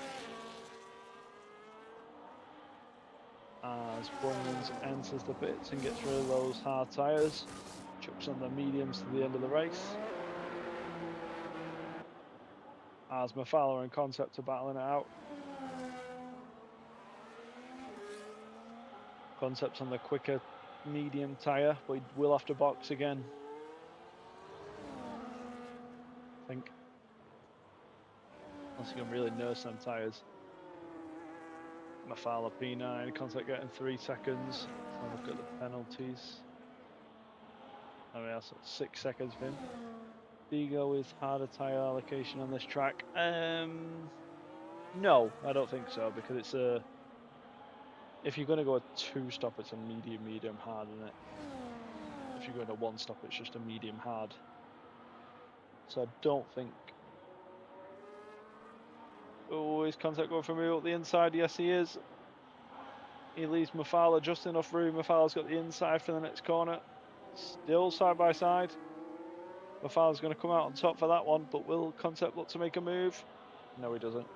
As Bunions enters the pits and gets rid of those hard tyres, chucks on the mediums to the end of the race. As Mafala and Concept are battling it out. Concept's on the quicker medium tyre, but he will have to box again. I think. Unless he can really nurse them tyres. Mafala P9, Concept getting 3 seconds. Let's look at the penalties. I mean, that's 6 seconds for him. Digo with harder tyre allocation on this track. No, I don't think so, because it's a. If you're going to go a 2-stop, it's a medium hard, isn't it? If you're going a 1-stop, it's just a medium hard. So I don't think. Oh, is Concept going for a move up the inside? Yes, he is. He leaves Mafala just enough room. Mafala's got the inside for the next corner. Still side by side. Mafala's going to come out on top for that one, but will Concept look to make a move? No, he doesn't.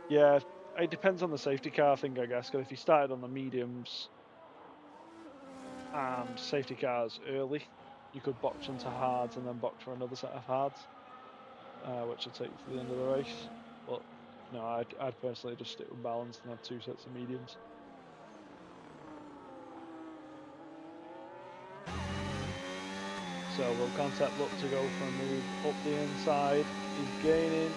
Yeah, it depends on the safety car thing, I guess, because if he started on the mediums and safety cars early, you could box onto hards and then box for another set of hards, which will take you to the end of the race. But no, I'd personally just stick with balanced and have 2 sets of mediums. So will Concept look to go for a move up the inside? He's gaining.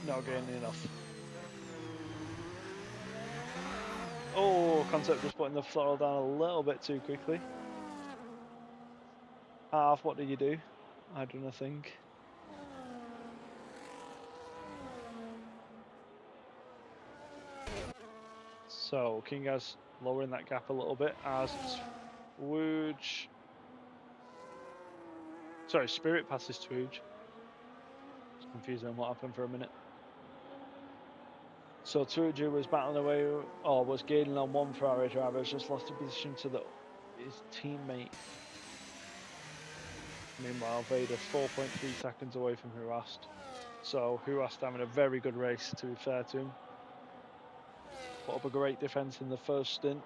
Not gaining enough. Oh, Concept just putting the throttle down a little bit too quickly. Half, what did you do? I don't think. So Kingas lowering that gap a little bit as Twooge. Sorry, Spirit passes Twooge. It's confusing what happened for a minute. So Twooge was battling away, or was gaining on one Ferrari driver, has just lost a position to his teammate. Meanwhile, Vader 4.3 seconds away from Huast. So Huast having a very good race, to be fair to him. Put up a great defence in the first stint,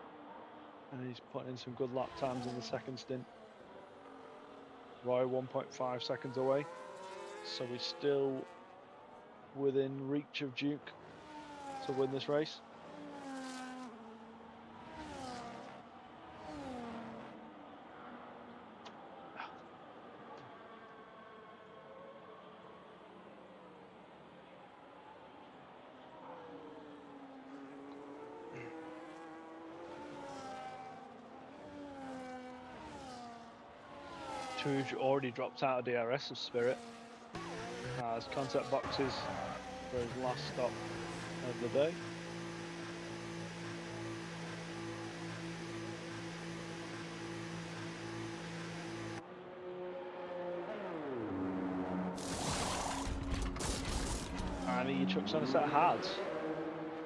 and he's putting in some good lap times in the second stint. Roy 1.5 seconds away, so we're still within reach of Duke to win this race. Truge already dropped out of DRS of Spirit as Concept boxes for his last stop of the day. And he chucks on a set of hards.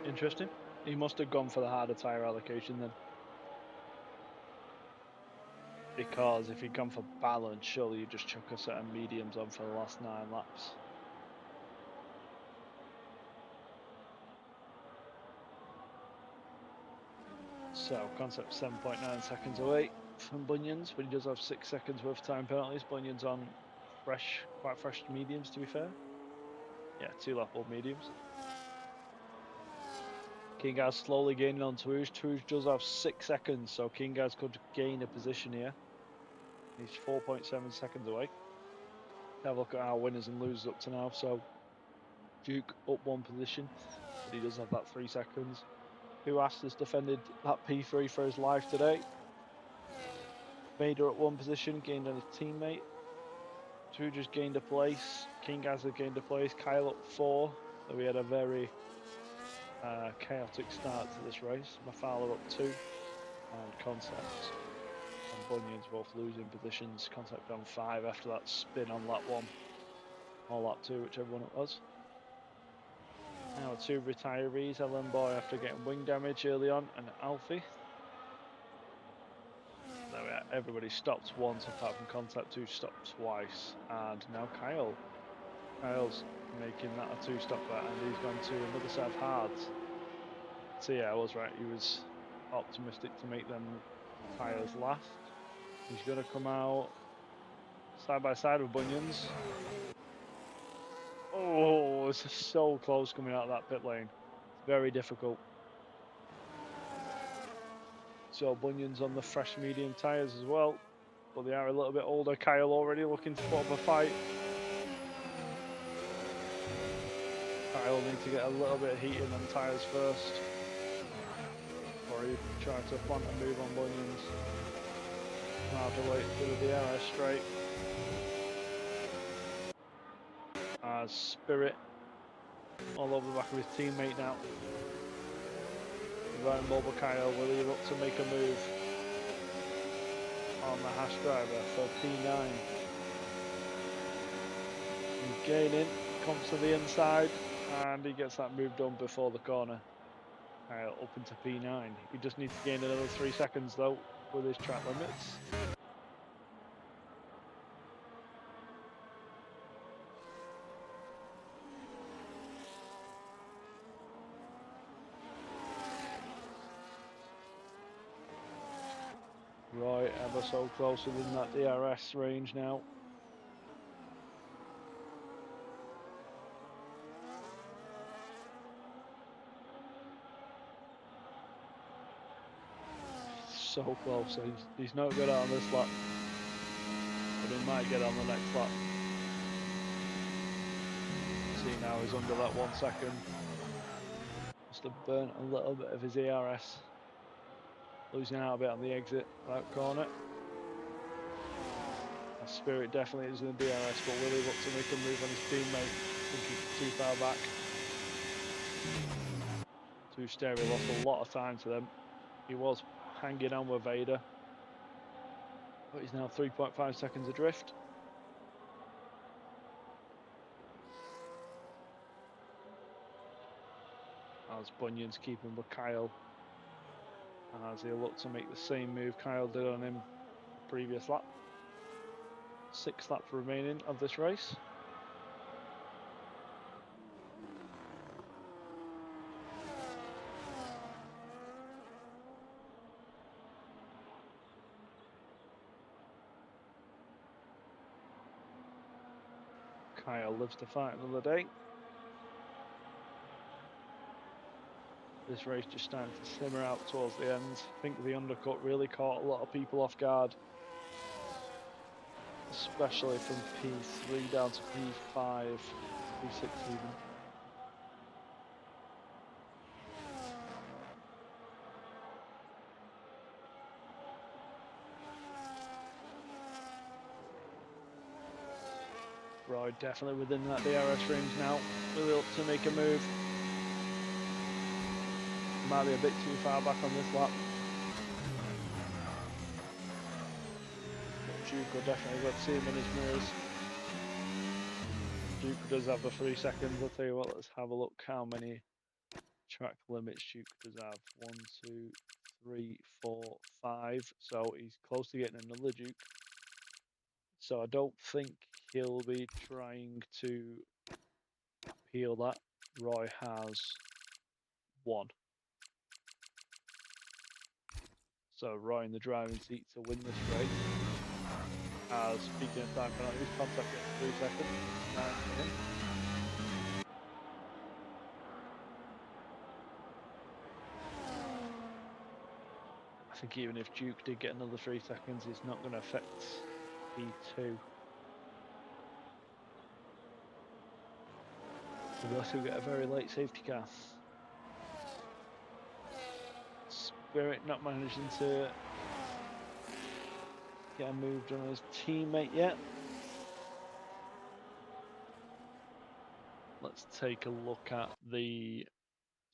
Interesting. He must have gone for the harder tyre allocation then. Because if he'd gone for balance, surely you just chuck a set of mediums on for the last 9 laps. So, Concept 7.9 seconds away from Bunions, but he does have 6 seconds worth of time penalties. Bunions on quite fresh mediums, to be fair. Yeah, 2 lap old mediums. Kingaz slowly gaining on Twooge. Twooge does have 6 seconds, so Kingaz could gain a position here. He's 4.7 seconds away. Have a look at our winners and losers up to now. So Duke up 1 position, but he does have that 3 seconds. Huast has defended that P3 for his life today. Vader at 1 position, gained on his teammate. Two just gained a place. King has gained a place. Kyle up 4. So we had a very chaotic start to this race. Mafala up 2. And Concept and Bunyan's both losing positions. Concept on 5 after that spin on lap 1. Or lap 2, whichever one it was. Now 2 retirees. Ellen Boy after getting wing damage early on. And Alfie. There we are. Everybody stopped once apart from Concept, who stopped twice. And now Kyle. Kyle's making that a 2-stopper, and he's gone to another set of hards. So yeah, I was right. He was optimistic to make them tyres last. He's going to come out side by side with Bunions. Oh, it's so close coming out of that pit lane. Very difficult. So Bunions on the fresh medium tyres as well, but they are a little bit older. Kyle already looking to put up a fight. Kyle needs to get a little bit of heat in them tyres first, or he try to plant a move on Bunions. I'll have to wait for the DRS straight. As Spirit all over the back of his teammate now. Ryan Boba Kyle, will he look to make a move on the hash driver for P9? He's gaining, comes to the inside, and he gets that move done before the corner. Kyle up into P9. He just needs to gain another 3 seconds though with his track limits. Roy ever so close within that DRS range now. So close. He's not good on this lap, but he might get on the next lap. See now he's under that 1 second. Must have burnt a little bit of his ERS. Losing out a bit on the exit, that corner. Spirit definitely is in the DRS, but will he look to make a move on his teammate? I think he's too far back. Two Stereo lost a lot of time to them. He was hanging on with Vader, but he's now 3.5 seconds adrift. As Bunyan's keeping with Kyle, as he'll look to make the same move Kyle did on him previous lap. 6 laps remaining of this race. Kyle lives to fight another day. This race just starting to simmer out towards the end. I think the undercut really caught a lot of people off guard, especially from P3 down to P5, P6 even. Roy definitely within that DRS range now. Really up to make a move. Might be a bit too far back on this lap. But Duke will definitely got to see him in his mirrors. Duke does have the 3 seconds. I'll tell you what, let's have a look how many track limits Duke does have. 1, 2, 3, 4, 5. So he's close to getting another Duke. So I don't think he'll be trying to appeal that. Roy has 1. So Roy in the driving seat to win this race. As speaking of time penalties, Contact gets 3 seconds. 9 for him. I think even if Duke did get another 3 seconds, it's not going to affect P2. Unless we get a very late safety car. Spirit not managing to get a move done on his teammate yet. take a look at the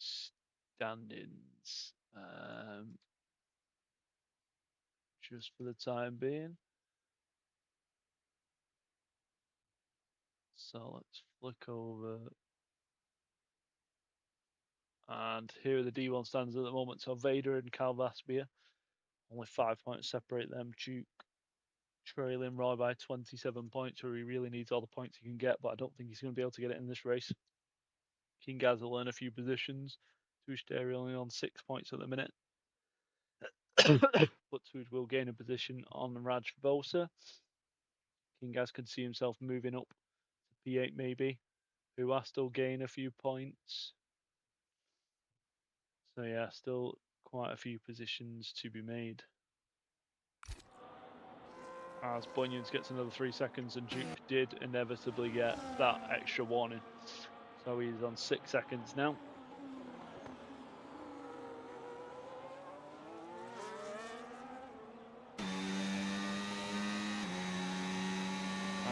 standings just for the time being. So let's flick over. And here are the D1 standings at the moment. So Vader and Calvaspia, only 5 points separate them. Duke trailing Roy by 27 points, where he really needs all the points he can get, but I don't think he's going to be able to get it in this race. King Gaz will earn a few positions. Tushter only on 6 points at the minute. But Tuj will gain a position on Raj Bosa. King Gaz could see himself moving up to P8 maybe. Who still gain a few points. So yeah, still quite a few positions to be made. As Bunyans gets another 3 seconds, and Duke did inevitably get that extra warning. So he's on 6 seconds now.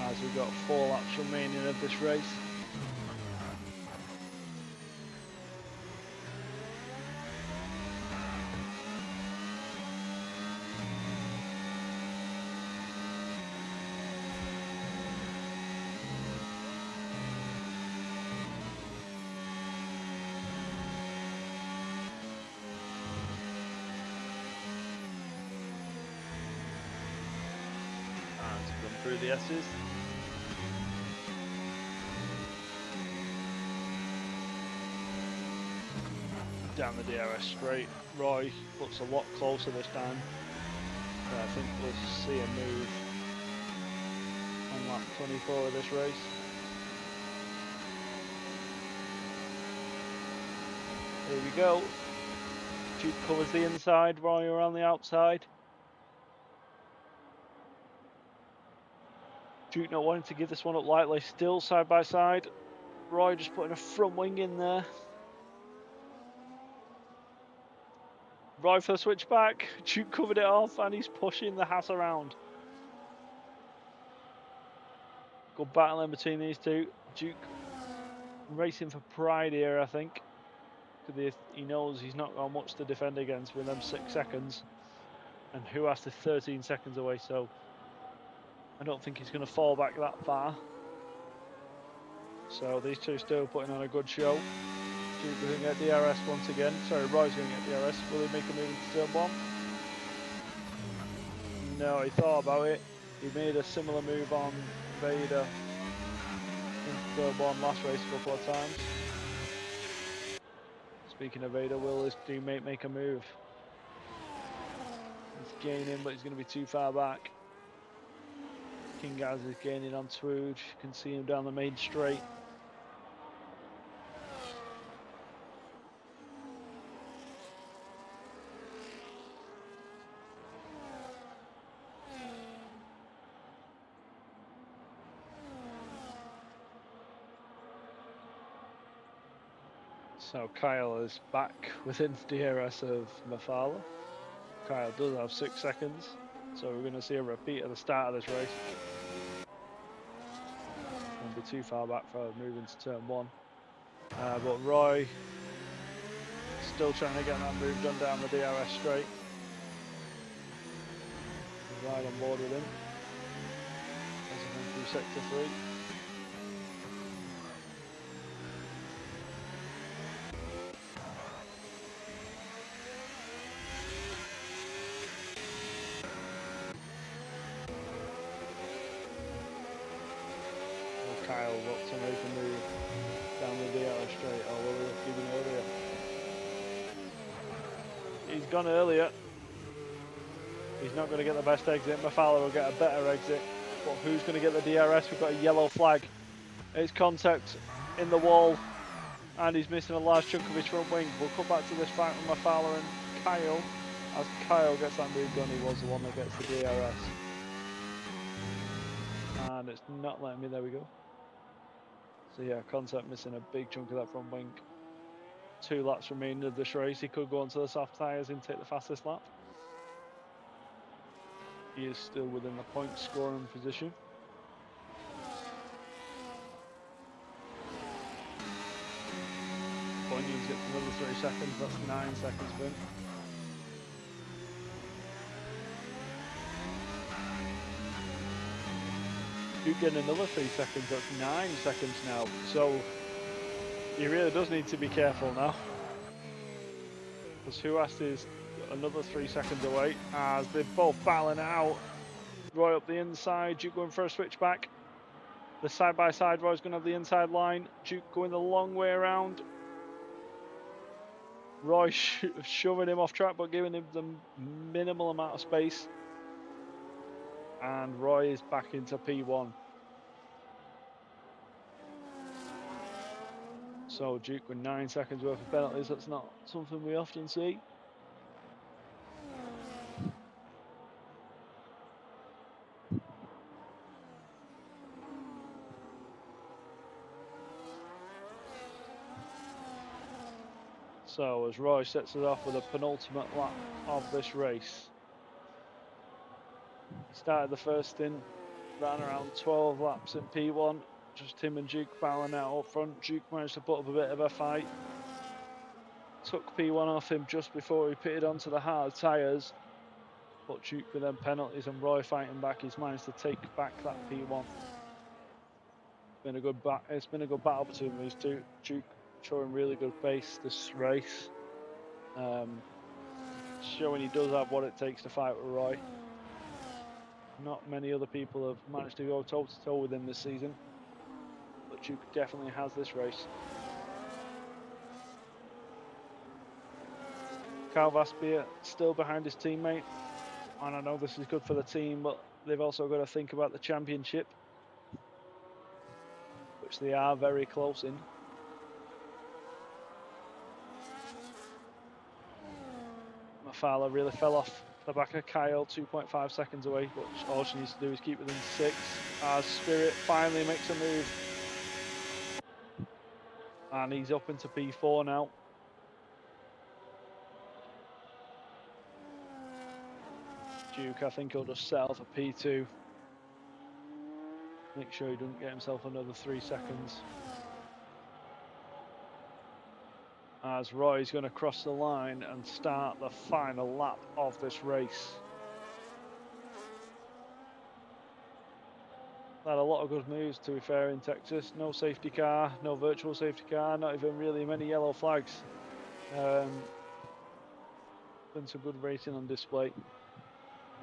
As we've got 4 laps remaining of this race. Through the S's. Down the DRS straight. Roy looks a lot closer this time. I think we'll see a move on lap 24 of this race. Here we go. Duke covers the inside, Roy around the outside. Duke not wanting to give this one up lightly, still side by side. Roy just putting a front wing in there. Roy for the switchback. Duke covered it off and he's pushing the Haas around. Good battle in between these two. Duke racing for pride here, I think. He knows he's not got much to defend against with them 6 seconds. And who has to 13 seconds away, so I don't think he's going to fall back that far. So these two still putting on a good show. Duke going to get DRS once again. Sorry, Roy's going to get DRS. Will he make a move into turn 1? No, he thought about it. He made a similar move on Vader into turn 1 last race a couple of times. Speaking of Vader, will his teammate make a move? He's gaining, but he's going to be too far back. King Gaz is gaining on Twooge. You can see him down the main straight. So Kyle is back within DRS of Mafala. Kyle does have 6 seconds, so we're going to see a repeat at the start of this race. Won't be too far back for moving to turn 1. But Roy still trying to get that move done down the DRS straight. He's right on board with him. As he comes through sector 3. Kyle looked to make a move down the DRS straight, or will he have given earlier? He's gone earlier. He's not going to get the best exit. Mafala will get a better exit. But who's going to get the DRS? We've got a yellow flag. It's contact in the wall. And he's missing a large chunk of his front wing. We'll come back to this fight with Mafala and Kyle. As Kyle gets that move done, he was the one that gets the DRS. And it's not letting me. There we go. So yeah, Concept missing a big chunk of that front wing. 2 laps remaining of this race. He could go onto the soft tyres and take the fastest lap. He is still within the point scoring position. gets another 3 seconds. That's 9 seconds for him. Duke getting another 3 seconds. That's 9 seconds now. So he really does need to be careful now. Because Huast is another 3 seconds away as they're both battling it out. Roy up the inside, Duke going for a switchback. The side by side, Roy's going to have the inside line. Duke going the long way around. Roy shoving him off track but giving him the minimal amount of space. And Roy is back into P1. So Duke with 9 seconds worth of penalties. That's not something we often see. So as Roy sets it off with a penultimate lap of this race. Started the first stint, ran around 12 laps in P1. Just him and Duke battling out up front. Duke managed to put up a bit of a fight. Took P1 off him just before he pitted onto the hard tyres. But Duke with them penalties and Roy fighting back, he's managed to take back that P1. It's been a good battle between these two. Duke showing really good pace this race. Showing he does have what it takes to fight with Roy. Not many other people have managed to go toe to toe with him this season, but Duke definitely has this race. Carl Vaspier still behind his teammate, and I know this is good for the team, but they've also got to think about the championship, which they are very close in. Mafala really fell off the back of Kyle, 2.5 seconds away, but all she needs to do is keep within 6 as Spirit finally makes a move. And he's up into P4 now. Duke, I think he'll just settle for P2. Make sure he doesn't get himself another 3 seconds. As Roy's going to cross the line and start the final lap of this race. Had a lot of good moves, to be fair, in Texas. No safety car, no virtual safety car, not even really many yellow flags. Been some good racing on display,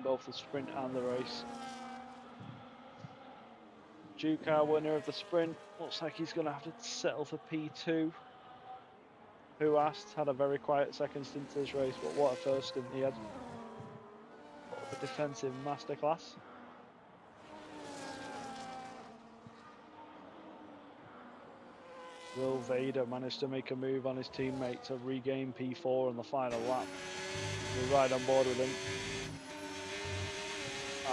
both the sprint and the race. Duke, our winner of the sprint, looks like he's going to have to settle for P2. Who asked? Had a very quiet second stint to this race, but what a first stint he had. A defensive masterclass. Will Vader manage to make a move on his teammate to regain P4 on the final lap? We're right on board with him.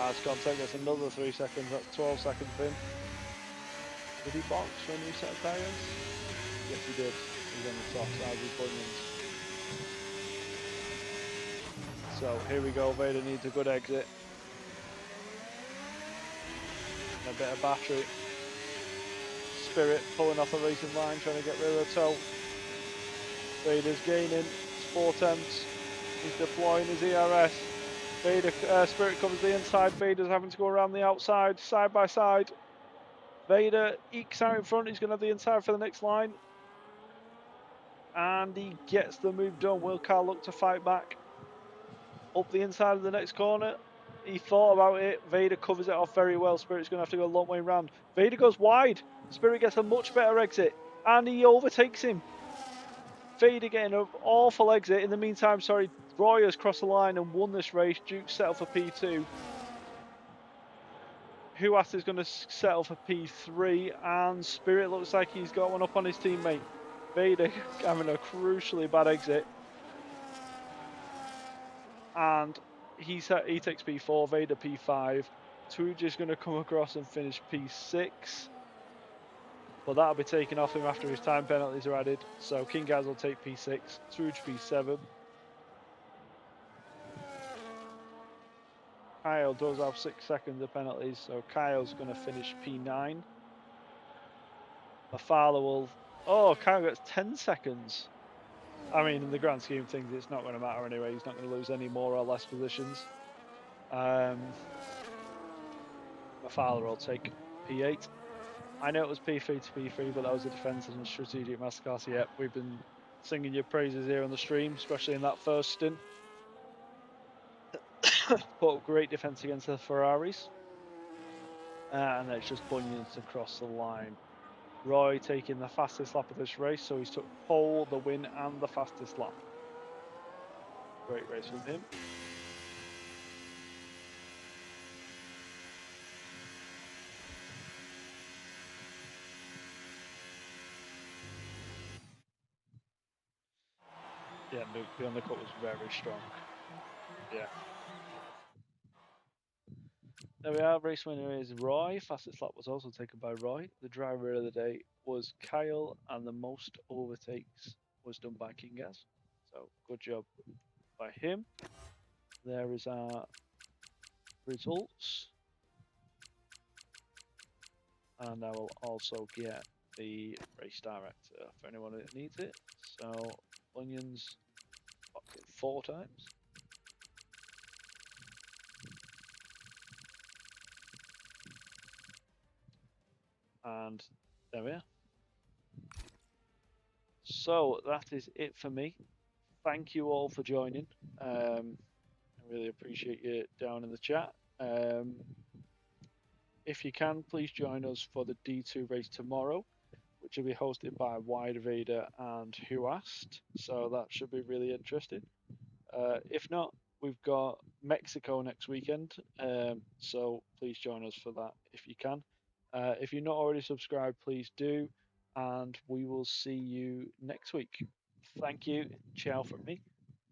It's going to take us another 3 seconds, that's 12 seconds for him. Did he box for a new set of tyres? Yes, he did. He's on the soft side with bunions. So here we go, Vader needs a good exit. And a bit of battery. Spirit pulling off the racing line, trying to get rid of the toe. Vader's gaining, it's 4 tenths. He's deploying his ERS. Vader, Spirit covers the inside, Vader's having to go around the outside, side by side. Vader ekes out in front, he's going to have the inside for the next line. And he gets the move done. Will Carl look to fight back? Up the inside of the next corner. He thought about it. Vader covers it off very well. Spirit's going to have to go a long way round. Vader goes wide. Spirit gets a much better exit. And he overtakes him. Vader getting an awful exit. In the meantime, Roy has crossed the line and won this race. Duke settled for P2. Huast is going to settle for P3. And Spirit looks like he's got one up on his teammate. Vader having a crucially bad exit. And he takes P4, Vader P5. Tuji's going to come across and finish P6. But that'll be taken off him after his time penalties are added. So King Gaz will take P6, Tuj P7. Kyle does have 6 seconds of penalties, so Kyle's going to finish P9. Mafala will... Oh, Kyle gets 10 seconds. I mean, in the grand scheme of things, it's not going to matter anyway. He's not going to lose any more or less positions. My father will take P8. I know it was P3 to P3, but that was a defensive and strategic masterclass. Yep, we've been singing your praises here on the stream, especially in that first stint. Put up great defense against the Ferraris. And then it's just Bunions across the line. Roy taking the fastest lap of this race, so he's took pole, the win, and the fastest lap. Great race from him. Yeah, Luke, the undercut was very strong. Yeah. There we are. Race winner is Roy. Fastest lap was also taken by Roy. The driver of the day was Kyle, and the most overtakes was done by Kingaz. So good job by him. There is our results. And I will also get the race director for anyone that needs it. So Onions popped it 4 times. And there we are. So that is it for me. Thank you all for joining. I really appreciate you down in the chat. If you can, please join us for the D2 race tomorrow, which will be hosted by Wide Vader and Who Asked. So that should be really interesting. If not, we've got Mexico next weekend. So please join us for that if you can. If you're not already subscribed, please do. And we will see you next week. Thank you. Ciao from me.